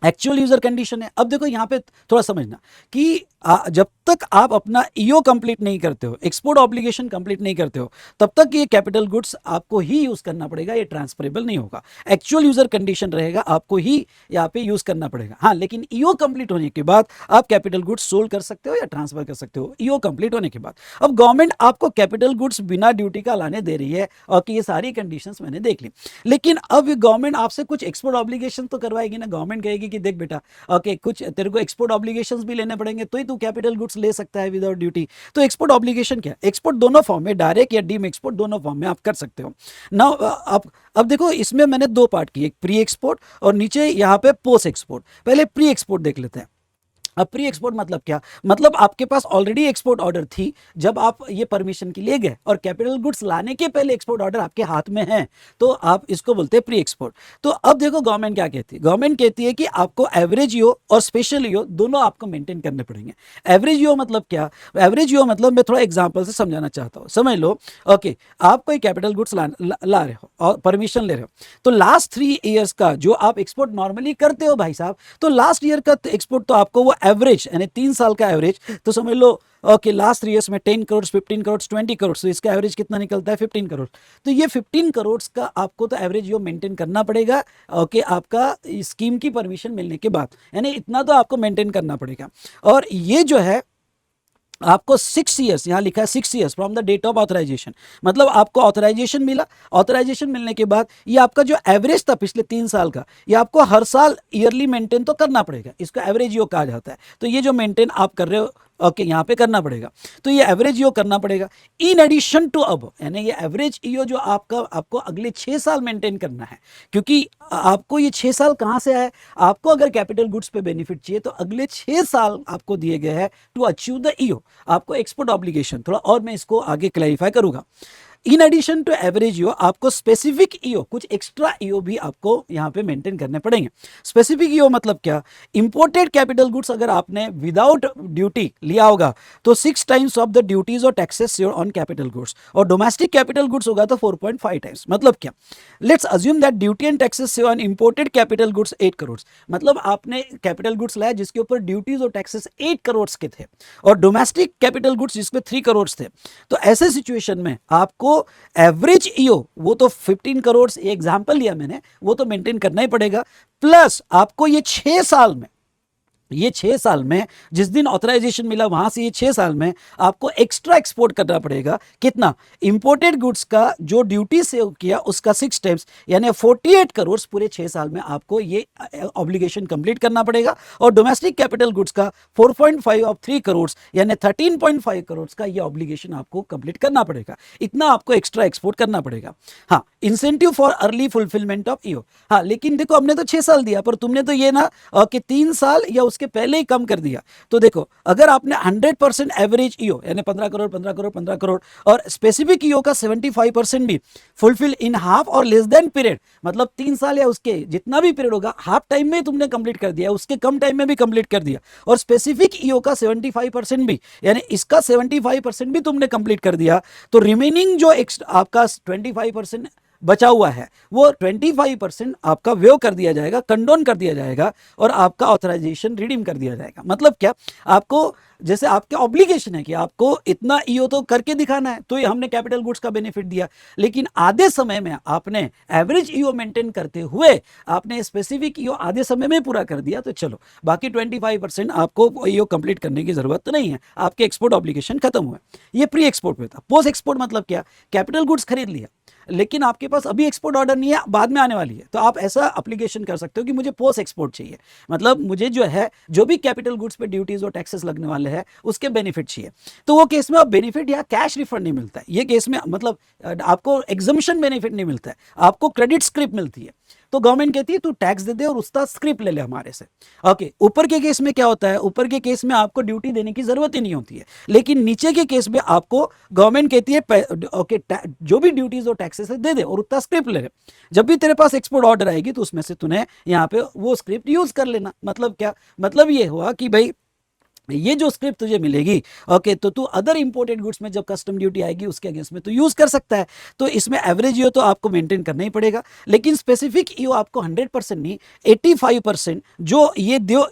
एक्चुअल यूजर कंडीशन है। अब देखो यहाँ पे थोड़ा समझना कि जब तक आप अपना ईओ कंप्लीट नहीं करते हो, एक्सपोर्ट ऑब्लिगेशन कंप्लीट नहीं करते हो, तब तक ये कैपिटल गुड्स आपको ही यूज करना पड़ेगा, ये ट्रांसफरेबल नहीं होगा। एक्चुअल यूजर कंडीशन रहेगा, आपको ही यहाँ पे यूज करना पड़ेगा। हाँ, लेकिन ईओ कंप्लीट होने के बाद आप कैपिटल गुड्स सोल्ड कर सकते हो या ट्रांसफर कर सकते हो, ईओ कंप्लीट होने के बाद। अब गवर्नमेंट आपको कैपिटल गुड्स बिना ड्यूटी का लाने दे रही है और कि ये सारी कंडीशंस मैंने देख ली, लेकिन अब गवर्नमेंट आपसे कुछ एक्सपोर्ट ऑब्लिगेशन तो करवाएगी ना। गवर्नमेंट कहेगी कि देख बेटा, ओके, कुछ तेरे को एक्सपोर्ट ऑब्लिगेशंस भी लेने पड़ेंगे तो ही तू कैपिटल गुड्स ले सकता है विदाउट ड्यूटी। तो एक्सपोर्ट ऑब्लिगेशन क्या है? एक्सपोर्ट दोनों फॉर्म में, डायरेक्ट या डीम एक्सपोर्ट, दोनों फॉर्म में आप कर सकते हो। नाउ अब देखो इसमें मैंने दो पार्ट किए, एक प्री एक्सपोर्ट और नीचे यहाँ पे पोस्ट एक्सपोर्ट। पहले प्री एक्सपोर्ट देख लेते हैं। अब प्री एक्सपोर्ट मतलब क्या? मतलब आपके पास ऑलरेडी एक्सपोर्ट ऑर्डर थी जब आप ये परमिशन के लिए गए और कैपिटल गुड्स लाने के पहले एक्सपोर्ट ऑर्डर आपके हाथ में है, तो आप इसको बोलते हैं प्री एक्सपोर्ट। तो अब देखो गवर्नमेंट क्या कहती है। गवर्नमेंट कहती है कि आपको एवरेज ईओ और स्पेशल ईओ दोनों आपको मेंटेन करने पड़ेंगे। एवरेज ईओ मतलब क्या? एवरेज ईओ मतलब मैं थोड़ा एग्जाम्पल से समझाना चाहता हूँ, समझ लो। ओके, आप कोई कैपिटल गुड्स ला रहे हो और परमिशन ले रहे हो, तो लास्ट 3 ईयर्स का जो आप एक्सपोर्ट नॉर्मली करते हो भाई साहब, तो लास्ट ईयर का एक्सपोर्ट तो आपको वो एवरेज, यानी 3 साल का एवरेज, तो समझ लो ओके लास्ट 3 ईयर्स में 10 करोड़, 15 करोड़, 20 करोड़, तो इसका एवरेज कितना निकलता है? 15 करोड़। तो ये 15 करोड़ का आपको तो एवरेज यो मेंटेन करना पड़ेगा। ओके, आपका स्कीम की परमिशन मिलने के बाद, यानी इतना तो आपको मेंटेन करना पड़ेगा। और ये जो है आपको 6 ईयर्स, यहाँ लिखा है 6 years from the date of authorisation, मतलब आपको ऑथराइजेशन मिला, ऑथराइजेशन मिलने के बाद ये आपका जो एवरेज था पिछले 3 साल का, ये आपको हर साल ईयरली मेंटेन तो करना पड़ेगा। इसको एवरेज ईओ कहा जाता है। तो ये जो मेंटेन आप कर रहे हो, ओके, यहाँ पे करना पड़ेगा, तो ये एवरेज ईओ करना पड़ेगा। इन एडिशन टू अब, यानी ये एवरेज ईओ जो आपको अगले 6 साल मेंटेन करना है, क्योंकि आपको ये 6 साल कहाँ से आए? आपको अगर कैपिटल गुड्स पे बेनिफिट चाहिए तो अगले 6 साल आपको दिए गए हैं टू अचीव द ईओ। आपको एक्सपोर्ट ऑब्लिगेशन, थोड़ा और मैं इसको आगे क्लैरिफाई करूंगा। In addition to average EO आपको स्पेसिफिक ईओ, कुछ एक्स्ट्रा ईओ भी आपको यहां पे मेंटेन करने पड़ेंगे। स्पेसिफिक ईओ मतलब क्या? इंपोर्टेड कैपिटल गुड्स अगर आपने विदाउट ड्यूटी लिया होगा तो 6 टाइम्स ऑफ द ड्यूटीज और टैक्सेस ऑन कैपिटल गुड्स, और डोमेस्टिक कैपिटल गुड्स होगा तो 4.5 टाइम्स। मतलब क्या? Let's assume that duty and taxes on imported capital goods 8 crore, मतलब आपने कैपिटल गुड्स लाया जिसके ऊपर ड्यूटीज और टैक्सेस 8 करोड़ के थे, और डोमेस्टिक कैपिटल गुड्स जिसपे 3 करोड़ थे। तो ऐसे सिचुएशन में आपको एवरेज ईओ, वो तो 15 करोड़, एग्जांपल लिया मैंने, वो तो मेंटेन करना ही पड़ेगा। प्लस आपको ये 6 साल में, ये 6 साल में जिस दिन ऑथराइजेशन मिला वहां से ये 6 साल में आपको एक्स्ट्रा एक्सपोर्ट करना पड़ेगा। कितना? इंपोर्टेड गुड्स का जो ड्यूटी सेव किया उसका 6 टाइम्स, यानी 48 करोड़ पूरे 6 साल में आपको ये ऑब्लिगेशन कंप्लीट करना पड़ेगा। और डोमेस्टिक कैपिटल गुड्स का 4.5 ऑफ 3 करोड़, यानी 13.5 करोड़ का ये ऑब्लिगेशन आपको कंप्लीट करना पड़ेगा। इतना आपको एक्स्ट्रा एक्सपोर्ट करना पड़ेगा। हाँ, incentive for early fulfilment of EO. हाँ, लेकिन देखो हमने तो 6 साल दिया, पर तुमने तो ये ना कि 3 साल या उसके पहले ही कम कर दिया। तो देखो अगर आपने 100% एवरेज ईओ, यानी 15 करोड़ 15 करोड़ 15 करोड़, और स्पेसिफिक ईओ का 75% भी फुलफिल इन हाफ और लेस देन पीरियड, मतलब 3 साल या उसके जितना भी पीरियड होगा, हाफ टाइम में तुमने कंप्लीट कर दिया, उसके कम टाइम में भी कंप्लीट कर दिया, और स्पेसिफिक ईओ का 75% भी, यानी इसका 75% भी तुमने कंप्लीट कर दिया, तो रिमेनिंग जो आपका 25% बचा हुआ है वो 25% आपका वेव कर दिया जाएगा, कंडोन कर दिया जाएगा, और आपका ऑथराइजेशन रिडीम कर दिया जाएगा। मतलब क्या? आपको जैसे आपके ऑब्लिगेशन है कि आपको इतना ईओ तो करके दिखाना है, तो ये हमने कैपिटल गुड्स का बेनिफिट दिया। लेकिन आधे समय में आपने एवरेज ईओ मेंटेन करते हुए आपने स्पेसिफिक ईओ आधे समय में पूरा कर दिया, तो चलो बाकी 25% आपको ईओ कंप्लीट करने की जरूरत तो नहीं है, आपके एक्सपोर्ट ऑब्लिगेशन खत्म हुए। ये प्री एक्सपोर्ट में था। पोस्ट एक्सपोर्ट मतलब क्या, कैपिटल गुड्स खरीद लिया लेकिन आपके पास अभी एक्सपोर्ट ऑर्डर नहीं है, बाद में आने वाली है, तो आप ऐसा एप्लीकेशन कर सकते हो कि मुझे पोस्ट एक्सपोर्ट चाहिए, मतलब मुझे जो है जो भी कैपिटल गुड्स पे ड्यूटीज और टैक्सेस लगने वाले हैं उसके बेनिफिट चाहिए। तो वो केस में आप बेनिफिट या कैश रिफंड नहीं मिलता है, ये केस में मतलब आपको एग्जम्पशन बेनिफिट नहीं मिलता है, आपको क्रेडिट स्क्रिप मिलती है। तो गवर्नमेंट कहती है तू टैक्स दे दे और उसका स्क्रिप्ट ले ले हमारे से। ओके, ऊपर के केस में क्या होता है, ऊपर के केस में आपको ड्यूटी देने की जरूरत ही नहीं होती है, लेकिन नीचे के केस में आपको गवर्नमेंट कहती है ओके जो भी ड्यूटीज और टैक्सेस है दे दे और उतना स्क्रिप्ट ले ले। जब भी तेरे पास एक्सपोर्ट ऑर्डर आएगी तो उसमें से तूने यहाँ पे वो स्क्रिप्ट यूज कर लेना। मतलब क्या, मतलब ये हुआ कि भाई ये जो स्क्रिप्ट तुझे मिलेगी ओके, तो तू अदर इंपोर्टेड गुड्स में जब कस्टम ड्यूटी आएगी उसके अगेंस्ट में तो यूज कर सकता है। तो इसमें एवरेज ईओ तो आपको मेंटेन करना ही पड़ेगा, लेकिन स्पेसिफिक ईओ आपको 100% नहीं 85% जो ये दो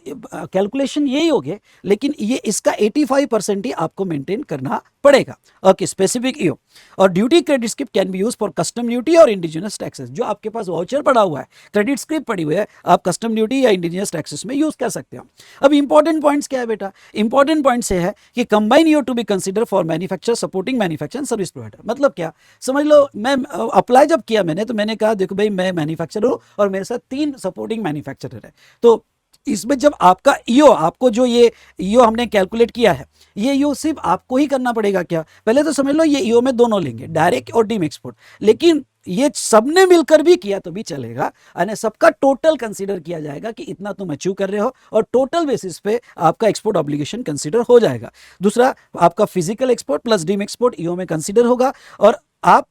कैलकुलेशन यही हो गए, लेकिन ये इसका 85% ही आपको मेंटेन करना पड़ेगा। ओके, स्पेसिफिक ईओ और duty credit script can be use for custom duty और इंडिजिनस टैक्सेस। जो आपके पास वाउचर पड़ा हुआ है, क्रेडिट स्क्रिप्ट पड़ी हुई है, आप कस्टम ड्यूटी या इंडिजिनस टैक्सेस में यूज कर सकते हो। अब इंपॉर्टेंट पॉइंट्स क्या है बेटा, इंपॉर्टेंट पॉइंट से है कि combine EO to be consider for manufacture supporting manufacture service provider. मतलब क्या, समझ लो मैं अप्लाई जब किया मैंने, तो मैंने कहा देखो भाई मैं मैन्युफैक्चरर हूं और मेरे साथ 3 सपोर्टिंग मैन्युफैक्चरर है। तो इसमें जब आपका ईओ, आपको जो ये ईओ हमने कैलकुलेट किया है, ये ईओ सिर्फ आपको ही करना पड़ेगा। क्या, पहले तो समझ लो ये ईओ में दोनों लेंगे, डायरेक्ट और डीम एक्सपोर्ट, लेकिन ये सबने मिलकर भी किया तो भी चलेगा, यानी सबका टोटल कंसीडर किया जाएगा कि इतना तुम अचीव कर रहे हो और टोटल बेसिस पे आपका एक्सपोर्ट ऑब्लिगेशन कंसीडर हो जाएगा। दूसरा, आपका physical export plus deem export EO में कंसीडर होगा और आप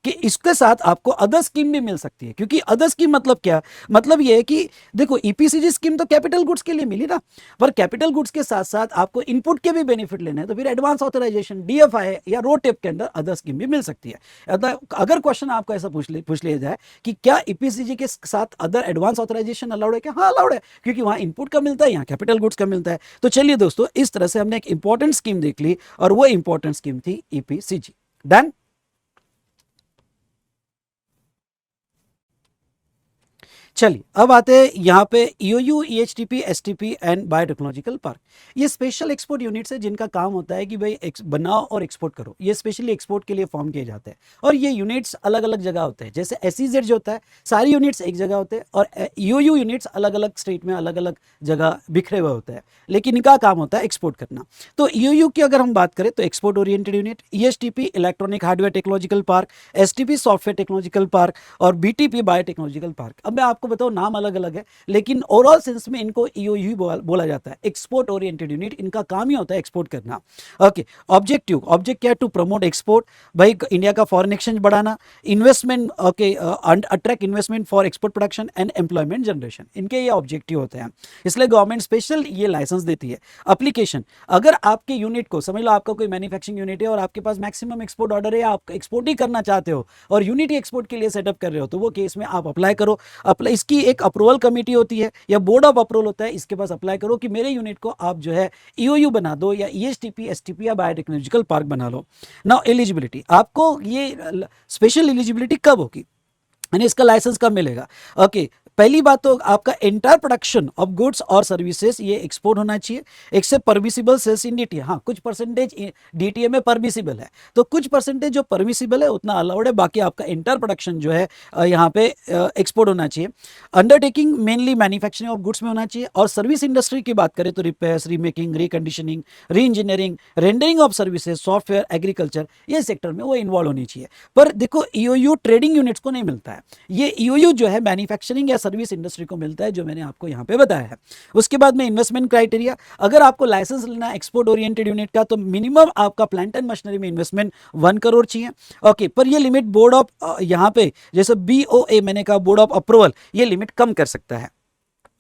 कि इसके साथ आपको अदर स्कीम भी मिल सकती है। क्योंकि अदर स्कीम मतलब क्या, मतलब ये है कि देखो ईपीसीजी स्कीम तो कैपिटल गुड्स के लिए मिली ना, पर कैपिटल गुड्स के साथ साथ आपको इनपुट के भी बेनिफिट लेने हैं, तो फिर एडवांस ऑथराइजेशन डीएफआई या रोटेप के अंदर अदर स्कीम भी मिल सकती है। अगर क्वेश्चन आपको ऐसा पूछ लिया जाए कि क्या ईपीसीजी के साथ अदर एडवांस ऑथराइजेशन अलाउड है, क्या, हाँ अलाउड है, क्योंकि वहां इनपुट का मिलता है, यहाँ कैपिटल गुड्स का मिलता है। तो चलिए दोस्तों, इस तरह से हमने एक इंपॉर्टेंट स्कीम देख ली और वो इंपॉर्टेंट स्कीम थी ईपीसीजी। डन। चलिए अब आते हैं यहाँ पे EOU, EHTP, STP and biotechnological park. ये स्पेशल एक्सपोर्ट यूनिट्स है जिनका काम होता है कि भाई बनाओ और एक्सपोर्ट करो। ये स्पेशली एक्सपोर्ट के लिए फॉर्म किए जाते हैं और ये यूनिट्स अलग अलग जगह होते हैं। जैसे एसईजेड जो होता है, सारी यूनिट्स एक जगह होते हैं और ईओयू यूनिट्स अलग अलग स्टेट में अलग अलग जगह बिखरे हुए होते हैं, लेकिन इनका काम होता है एक्सपोर्ट करना। तो ईओयू की अगर हम बात करें तो export oriented unit, EHTP electronic hardware technological park, STP software technological park और बीटीपी बायोटेक्नोलॉजिकल पार्क। अब मैं आपको बताओ नाम अलग अलग है, लेकिन ओवरऑल सेंस में इनको ईओयू बोला जाता है, एक्सपोर्ट ओरिएंटेड यूनिट। इनका काम ही होता है एक्सपोर्ट करना। ओके, ऑब्जेक्टिव, ऑब्जेक्ट क्या है, टू प्रमोट एक्सपोर्ट, भाई इंडिया का फॉरेन एक्सचेंज बढ़ाना, investment, okay, attract investment for export production and employment generation, इनके ये ऑब्जेक्टिव होते हैं। इसलिए गवर्नमेंट स्पेशल ये लाइसेंस देती है। एप्लीकेशन, अगर आपके यूनिट को, समझ लो आपका कोई मैन्युफैक्चरिंग यूनिट है और आपके पास मैक्सिमम एक्सपोर्ट ऑर्डर है, आप एक्सपोर्ट ही करना चाहते हो और यूनिट ही एक्सपोर्ट के लिए सेटअप कर रहे हो, तो वो केस में आप अप्लाई करो। इसकी एक अप्रूवल कमेटी होती है या बोर्ड ऑफ अप्रूवल होता है, इसके पास अप्लाई करो कि मेरे यूनिट को आप जो है ईओयू बना दो या ईएचटीपी, एसटीपी या बायोटेक्नोलॉजिकल पार्क बना लो। नाउ एलिजिबिलिटी, आपको ये स्पेशल एलिजिबिलिटी कब होगी, यानी इसका लाइसेंस कब मिलेगा। ओके, पहली बात तो आपका एंटायर प्रोडक्शन ऑफ गुड्स और सर्विसेज ये एक्सपोर्ट होना चाहिए, एक्सेप्ट परमिसिबल सेल्स इन डीटीए। हाँ, कुछ परसेंटेज डीटीए में परमिसिबल है, तो कुछ परसेंटेज जो परमिसिबल है उतना अलाउड है, बाकी आपका एंटायर प्रोडक्शन जो है यहाँ पे एक्सपोर्ट होना चाहिए। Undertaking mainly manufacturing of goods में होना चाहिए। और सर्विस इंडस्ट्री की बात करें तो रिपेयर्स, रीमेकिंग, रिकंडीशनिंग, री engineering, rendering of services, software, agriculture, ये सेक्टर में वो इन्वॉल्व होनी चाहिए। पर देखो ईओयू ट्रेडिंग यूनिट्स को नहीं मिलता है, ये ईओयू जो है मैन्युफैक्चरिंग या सर्विस इंडस्ट्री को मिलता है, जो मैंने आपको यहां पे बताया है। उसके बाद में इन्वेस्टमेंट क्राइटेरिया, अगर आपको लाइसेंस लेना है एक्सपोर्ट ओरिएंटेड यूनिट का तो मिनिमम आपका प्लांट एंड मशीनरी में इन्वेस्टमेंट 1 करोड़ चाहिए। ओके, पर ये लिमिट बोर्ड ऑफ यहां पे जैसे बीओए मैंने कहा बोर्ड ऑफ अप्रूवल ये लिमिट कम कर सकता है।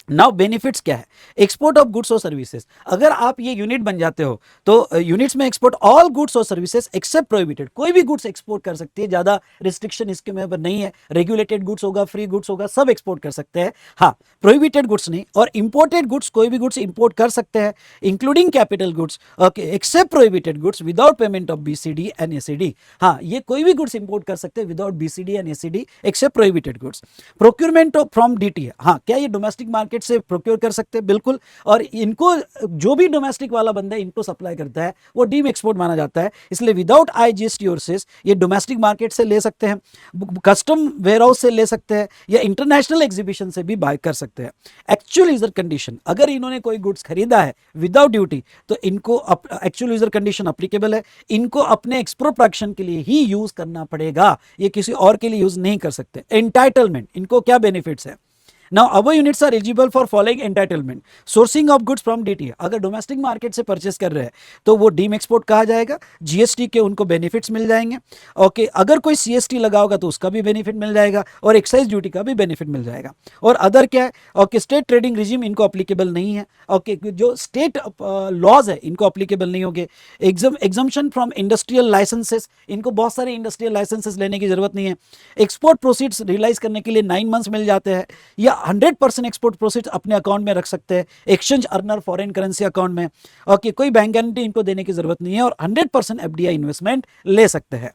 नाउ बेनिफिट्स क्या है, एक्सपोर्ट ऑफ गुड्स और सर्विसेज। अगर आप ये यूनिट बन जाते हो तो यूनिट्स में एक्सपोर्ट ऑल गुड्स और सर्विसेज एक्सेप्ट प्रोहिबिटेड, कोई भी गुड्स एक्सपोर्ट कर सकती है, ज्यादा रिस्ट्रिक्शन इसके में नहीं है, रेगुलेटेड गुड्स होगा, फ्री गुड्स होगा, सब एक्सपोर्ट कर सकते हैं, हाँ प्रोहिबिटेड गुड्स नहीं। और इंपोर्टेड गुड्स, कोई भी गुड्स इंपोर्ट कर सकते हैं including capital goods, okay, except prohibited goods without payment of BCD and ACD. हाँ, ये कोई भी गुड्स इंपोर्ट कर सकते हैं without BCD and ACD except prohibited goods. Procurement from DT, हाँ क्या ये डोमेस्टिक मार्केट से प्रोक्योर कर सकते हैं, बिल्कुल। और इनको जो भी डोमेस्टिक वाला बंदा है इनको सप्लाई करता है वो डीम एक्सपोर्ट माना जाता है, इसलिए विदाउट आईजीएसटी और सेस ये डोमेस्टिक मार्केट से ले सकते हैं, कस्टम वेयर हाउस से ले सकते हैं, या इंटरनेशनल एग्जीबिशन से भी बाय कर सकते हैं। एक्चुअल यूजर कंडीशन, अगर इन्होंने कोई गुड्स खरीदा है विदाउट ड्यूटी तो इनको एक्चुअल यूजर कंडीशन अप्लीकेबल है, इनको अपने एक्सपोर्ट प्रोडक्शन के लिए ही यूज करना पड़ेगा, ये किसी और के लिए यूज नहीं कर सकते। एंटाइटलमेंट, इनको क्या बेनिफिट्स है। Now our units are eligible for following entitlement. Sourcing of goods from DTA, अगर डोमेस्टिक मार्केट से परचेस कर रहे हैं तो वो डीम एक्सपोर्ट कहा जाएगा, जीएसटी के उनको बेनिफिट्स मिल जाएंगे, ओके। अगर कोई सीएसटी लगा होगा तो उसका भी बेनिफिट मिल जाएगा, और एक्साइज ड्यूटी का भी बेनिफिट मिल जाएगा। और अदर क्या है, ओके, स्टेट ट्रेडिंग रिजीम इनको अप्लीकेबल नहीं है, ओके, जो स्टेट लॉज है इनको अप्लीकेबल नहीं होंगे। एग्जम्पशन फ्रॉम इंडस्ट्रियल लाइसेंसेस, इनको बहुत सारे इंडस्ट्रियल लाइसेंसेस लेने की जरूरत नहीं है। एक्सपोर्ट प्रोसीड्स रियलाइज करने के लिए 9 मंथ्स मिल जाते हैं, या 100% एक्सपोर्ट प्रोसीड्स अपने अकाउंट में रख सकते हैं, exchange earner foreign currency account में, ओके। कोई बैंक गारंटी इनको देने की जरूरत नहीं है, और 100% एफडीआई इन्वेस्टमेंट ले सकते हैं।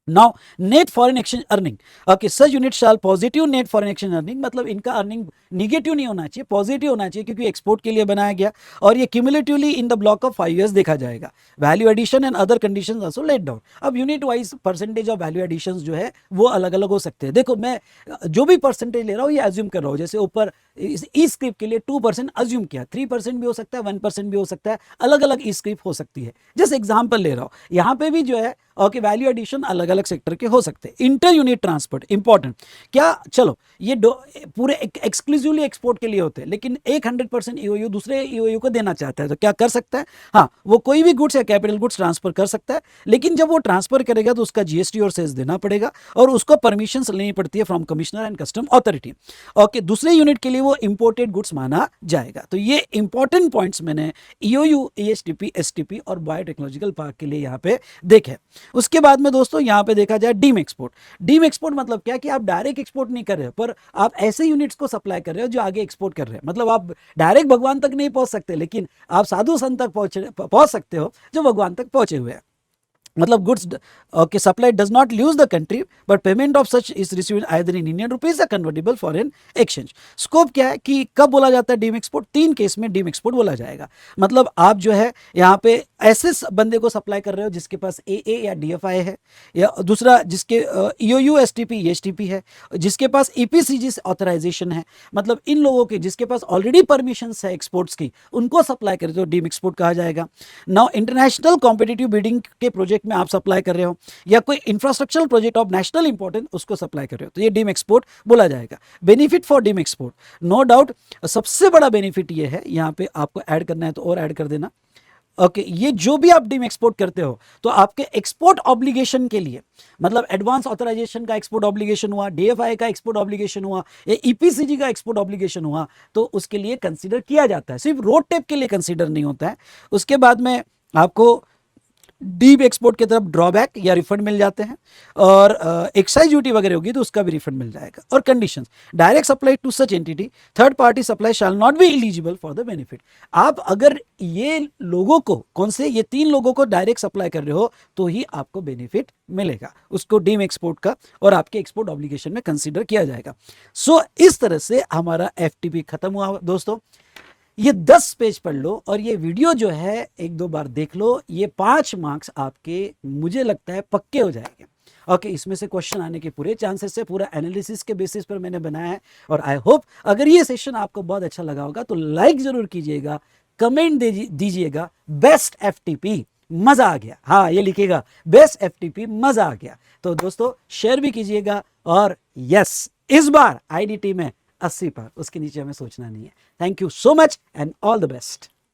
Now net foreign exchange earning, okay, such unit shall positive net foreign exchange earning, मतलब इनका अर्निंग निगेटिव नहीं होना चाहिए, पॉजिटिव होना चाहिए, क्योंकि एक्सपोर्ट के लिए बनाया गया, और ये cumulatively in the block of 5 years देखा जाएगा। Value addition and other conditions also let down. अब unit wise percentage of value addition जो है वो अलग अलग हो सकते हैं। देखो मैं जो भी परसेंटेज ले रहा हूँ ये एज्यूम कर रहा हूँ, जैसे ऊपर ई स्क्रिप्ट के लिए 2% अज्यूम किया, 3% भी हो सकता है, 1% भी हो सकता है, अलग अलग ई स्क्रिप्ट हो सकती है, जैसे एग्जाम्पल ले रहा हूँ। यहाँ पे भी जो है ओके वैल्यू एडिशन अलग अलग सेक्टर के हो सकते हैं। इंटर यूनिट ट्रांसपोर्ट इंपॉर्टेंट, क्या चलो ये पूरे एक्सक्लूसिवली एक्सपोर्ट के लिए होते हैं, लेकिन 100% ईओयू दूसरे ईओयू को देना चाहता है तो क्या कर सकता है, हाँ वो कोई भी गुड्स या कैपिटल गुड्स ट्रांसफर कर सकता है, लेकिन जब वो ट्रांसफर करेगा तो उसका जीएसटी और सेस देना पड़ेगा, और उसको परमिशन लेनी पड़ती है from commissioner and custom authority, okay. दूसरे यूनिट के लिए वो इंपोर्टेड गुड्स माना जाएगा। तो ये इंपॉर्टेंट पॉइंट्स मैंने ईओयू, एएसटीपी, एसटीपी और बायोटेक्नोलॉजिकल पार्क के लिए यहाँ पे देखे। उसके बाद में दोस्तों यहां पे देखा जाए डीम एक्सपोर्ट। डीम एक्सपोर्ट मतलब क्या कि आप डायरेक्ट एक्सपोर्ट नहीं कर रहे हो, पर आप ऐसे यूनिट्स को सप्लाई कर रहे हो जो आगे एक्सपोर्ट कर रहे हैं। मतलब आप डायरेक्ट भगवान तक नहीं पहुंच सकते, लेकिन आप साधु संत तक पहुंच सकते हो जो भगवान तक पहुंचे हुए हैं। मतलब goods okay supply does not ल्यूज the country, but payment of such is received either in Indian rupees या कन्वर्टेबल फॉरेन एक्सचेंज। स्कोप क्या है कि कब बोला जाता है डीम एक्सपोर्ट, 3 केस में डीम एक्सपोर्ट बोला जाएगा। मतलब आप जो है यहाँ पे ऐसे बंदे को सप्लाई कर रहे हो जिसके पास एए या डीएफआई है, या दूसरा जिसके ईओयू, एसटीपी, एसटीपी है, जिसके पास ईपीसीजी ऑथराइजेशन है, मतलब इन लोगों के जिसके पास ऑलरेडी परमिशन है एक्सपोर्ट्स की, उनको सप्लाई करे तो डीम एक्सपोर्ट कहा जाएगा। नाउ इंटरनेशनल कॉम्पिटिटिव बिडिंग के प्रोजेक्ट में आप सप्लाई कर रहे हो, या कोई infrastructural project of national importance उसको सप्लाई कर रहे हो, तो ये डीम एक्सपोर्ट बोला जाएगा। Benefit for deem export, no doubt सबसे बड़ा बेनिफिट ये है, यहां पे आपको ऐड करना है तो और ऐड कर देना, ओके। ये जो भी आप डीम एक्सपोर्ट करते हो तो आपके एक्सपोर्ट ऑब्लिगेशन के लिए, मतलब एडवांस ऑथराइजेशन का एक्सपोर्ट ऑब्लिगेशन हुआ, डीएफआई का एक्सपोर्ट ऑब्लिगेशन हुआ, या ईपीसीजी का एक्सपोर्ट ऑब्लिगेशन हुआ, तो उसके लिए कंसीडर किया जाता है, सिर्फ रोड टेप के लिए कंसीडर नहीं होता है। उसके बाद में आपको डीप एक्सपोर्ट की तरफ ड्रॉबैक या रिफंड मिल जाते हैं, और एक्साइज ड्यूटी वगैरह होगी तो उसका भी रिफंड मिल जाएगा। और conditions, direct supply to such entity, third party supply shall not be eligible for the benefit. आप अगर ये लोगों को, कौन से, ये 3 लोगों को डायरेक्ट सप्लाई कर रहे हो तो ही आपको बेनिफिट मिलेगा, उसको डीम एक्सपोर्ट का और आपके एक्सपोर्ट ऑब्लिगेशन में कंसीडर किया जाएगा। सो इस तरह से हमारा एफटीपी खत्म हुआ दोस्तों। ये 10 पेज पढ़ लो और ये वीडियो जो है 1-2 बार देख लो, ये 5 मार्क्स आपके मुझे लगता है पक्के हो जाएंगे, ओके। इसमें से क्वेश्चन आने के पूरे चांसेस है, पूरा एनालिसिस के बेसिस पर मैंने बनाया है। और आई होप अगर ये सेशन आपको बहुत अच्छा लगा होगा तो लाइक जरूर कीजिएगा, कमेंट दीजिएगा बेस्ट एफटीपी मजा आ गया, हाँ ये लिखिएगा बेस्ट एफटीपी मजा आ गया। तो दोस्तों शेयर भी कीजिएगा, और यस इस बार आईडीटी में 80 पर, उसके नीचे हमें सोचना नहीं है। Thank you so much and all the best.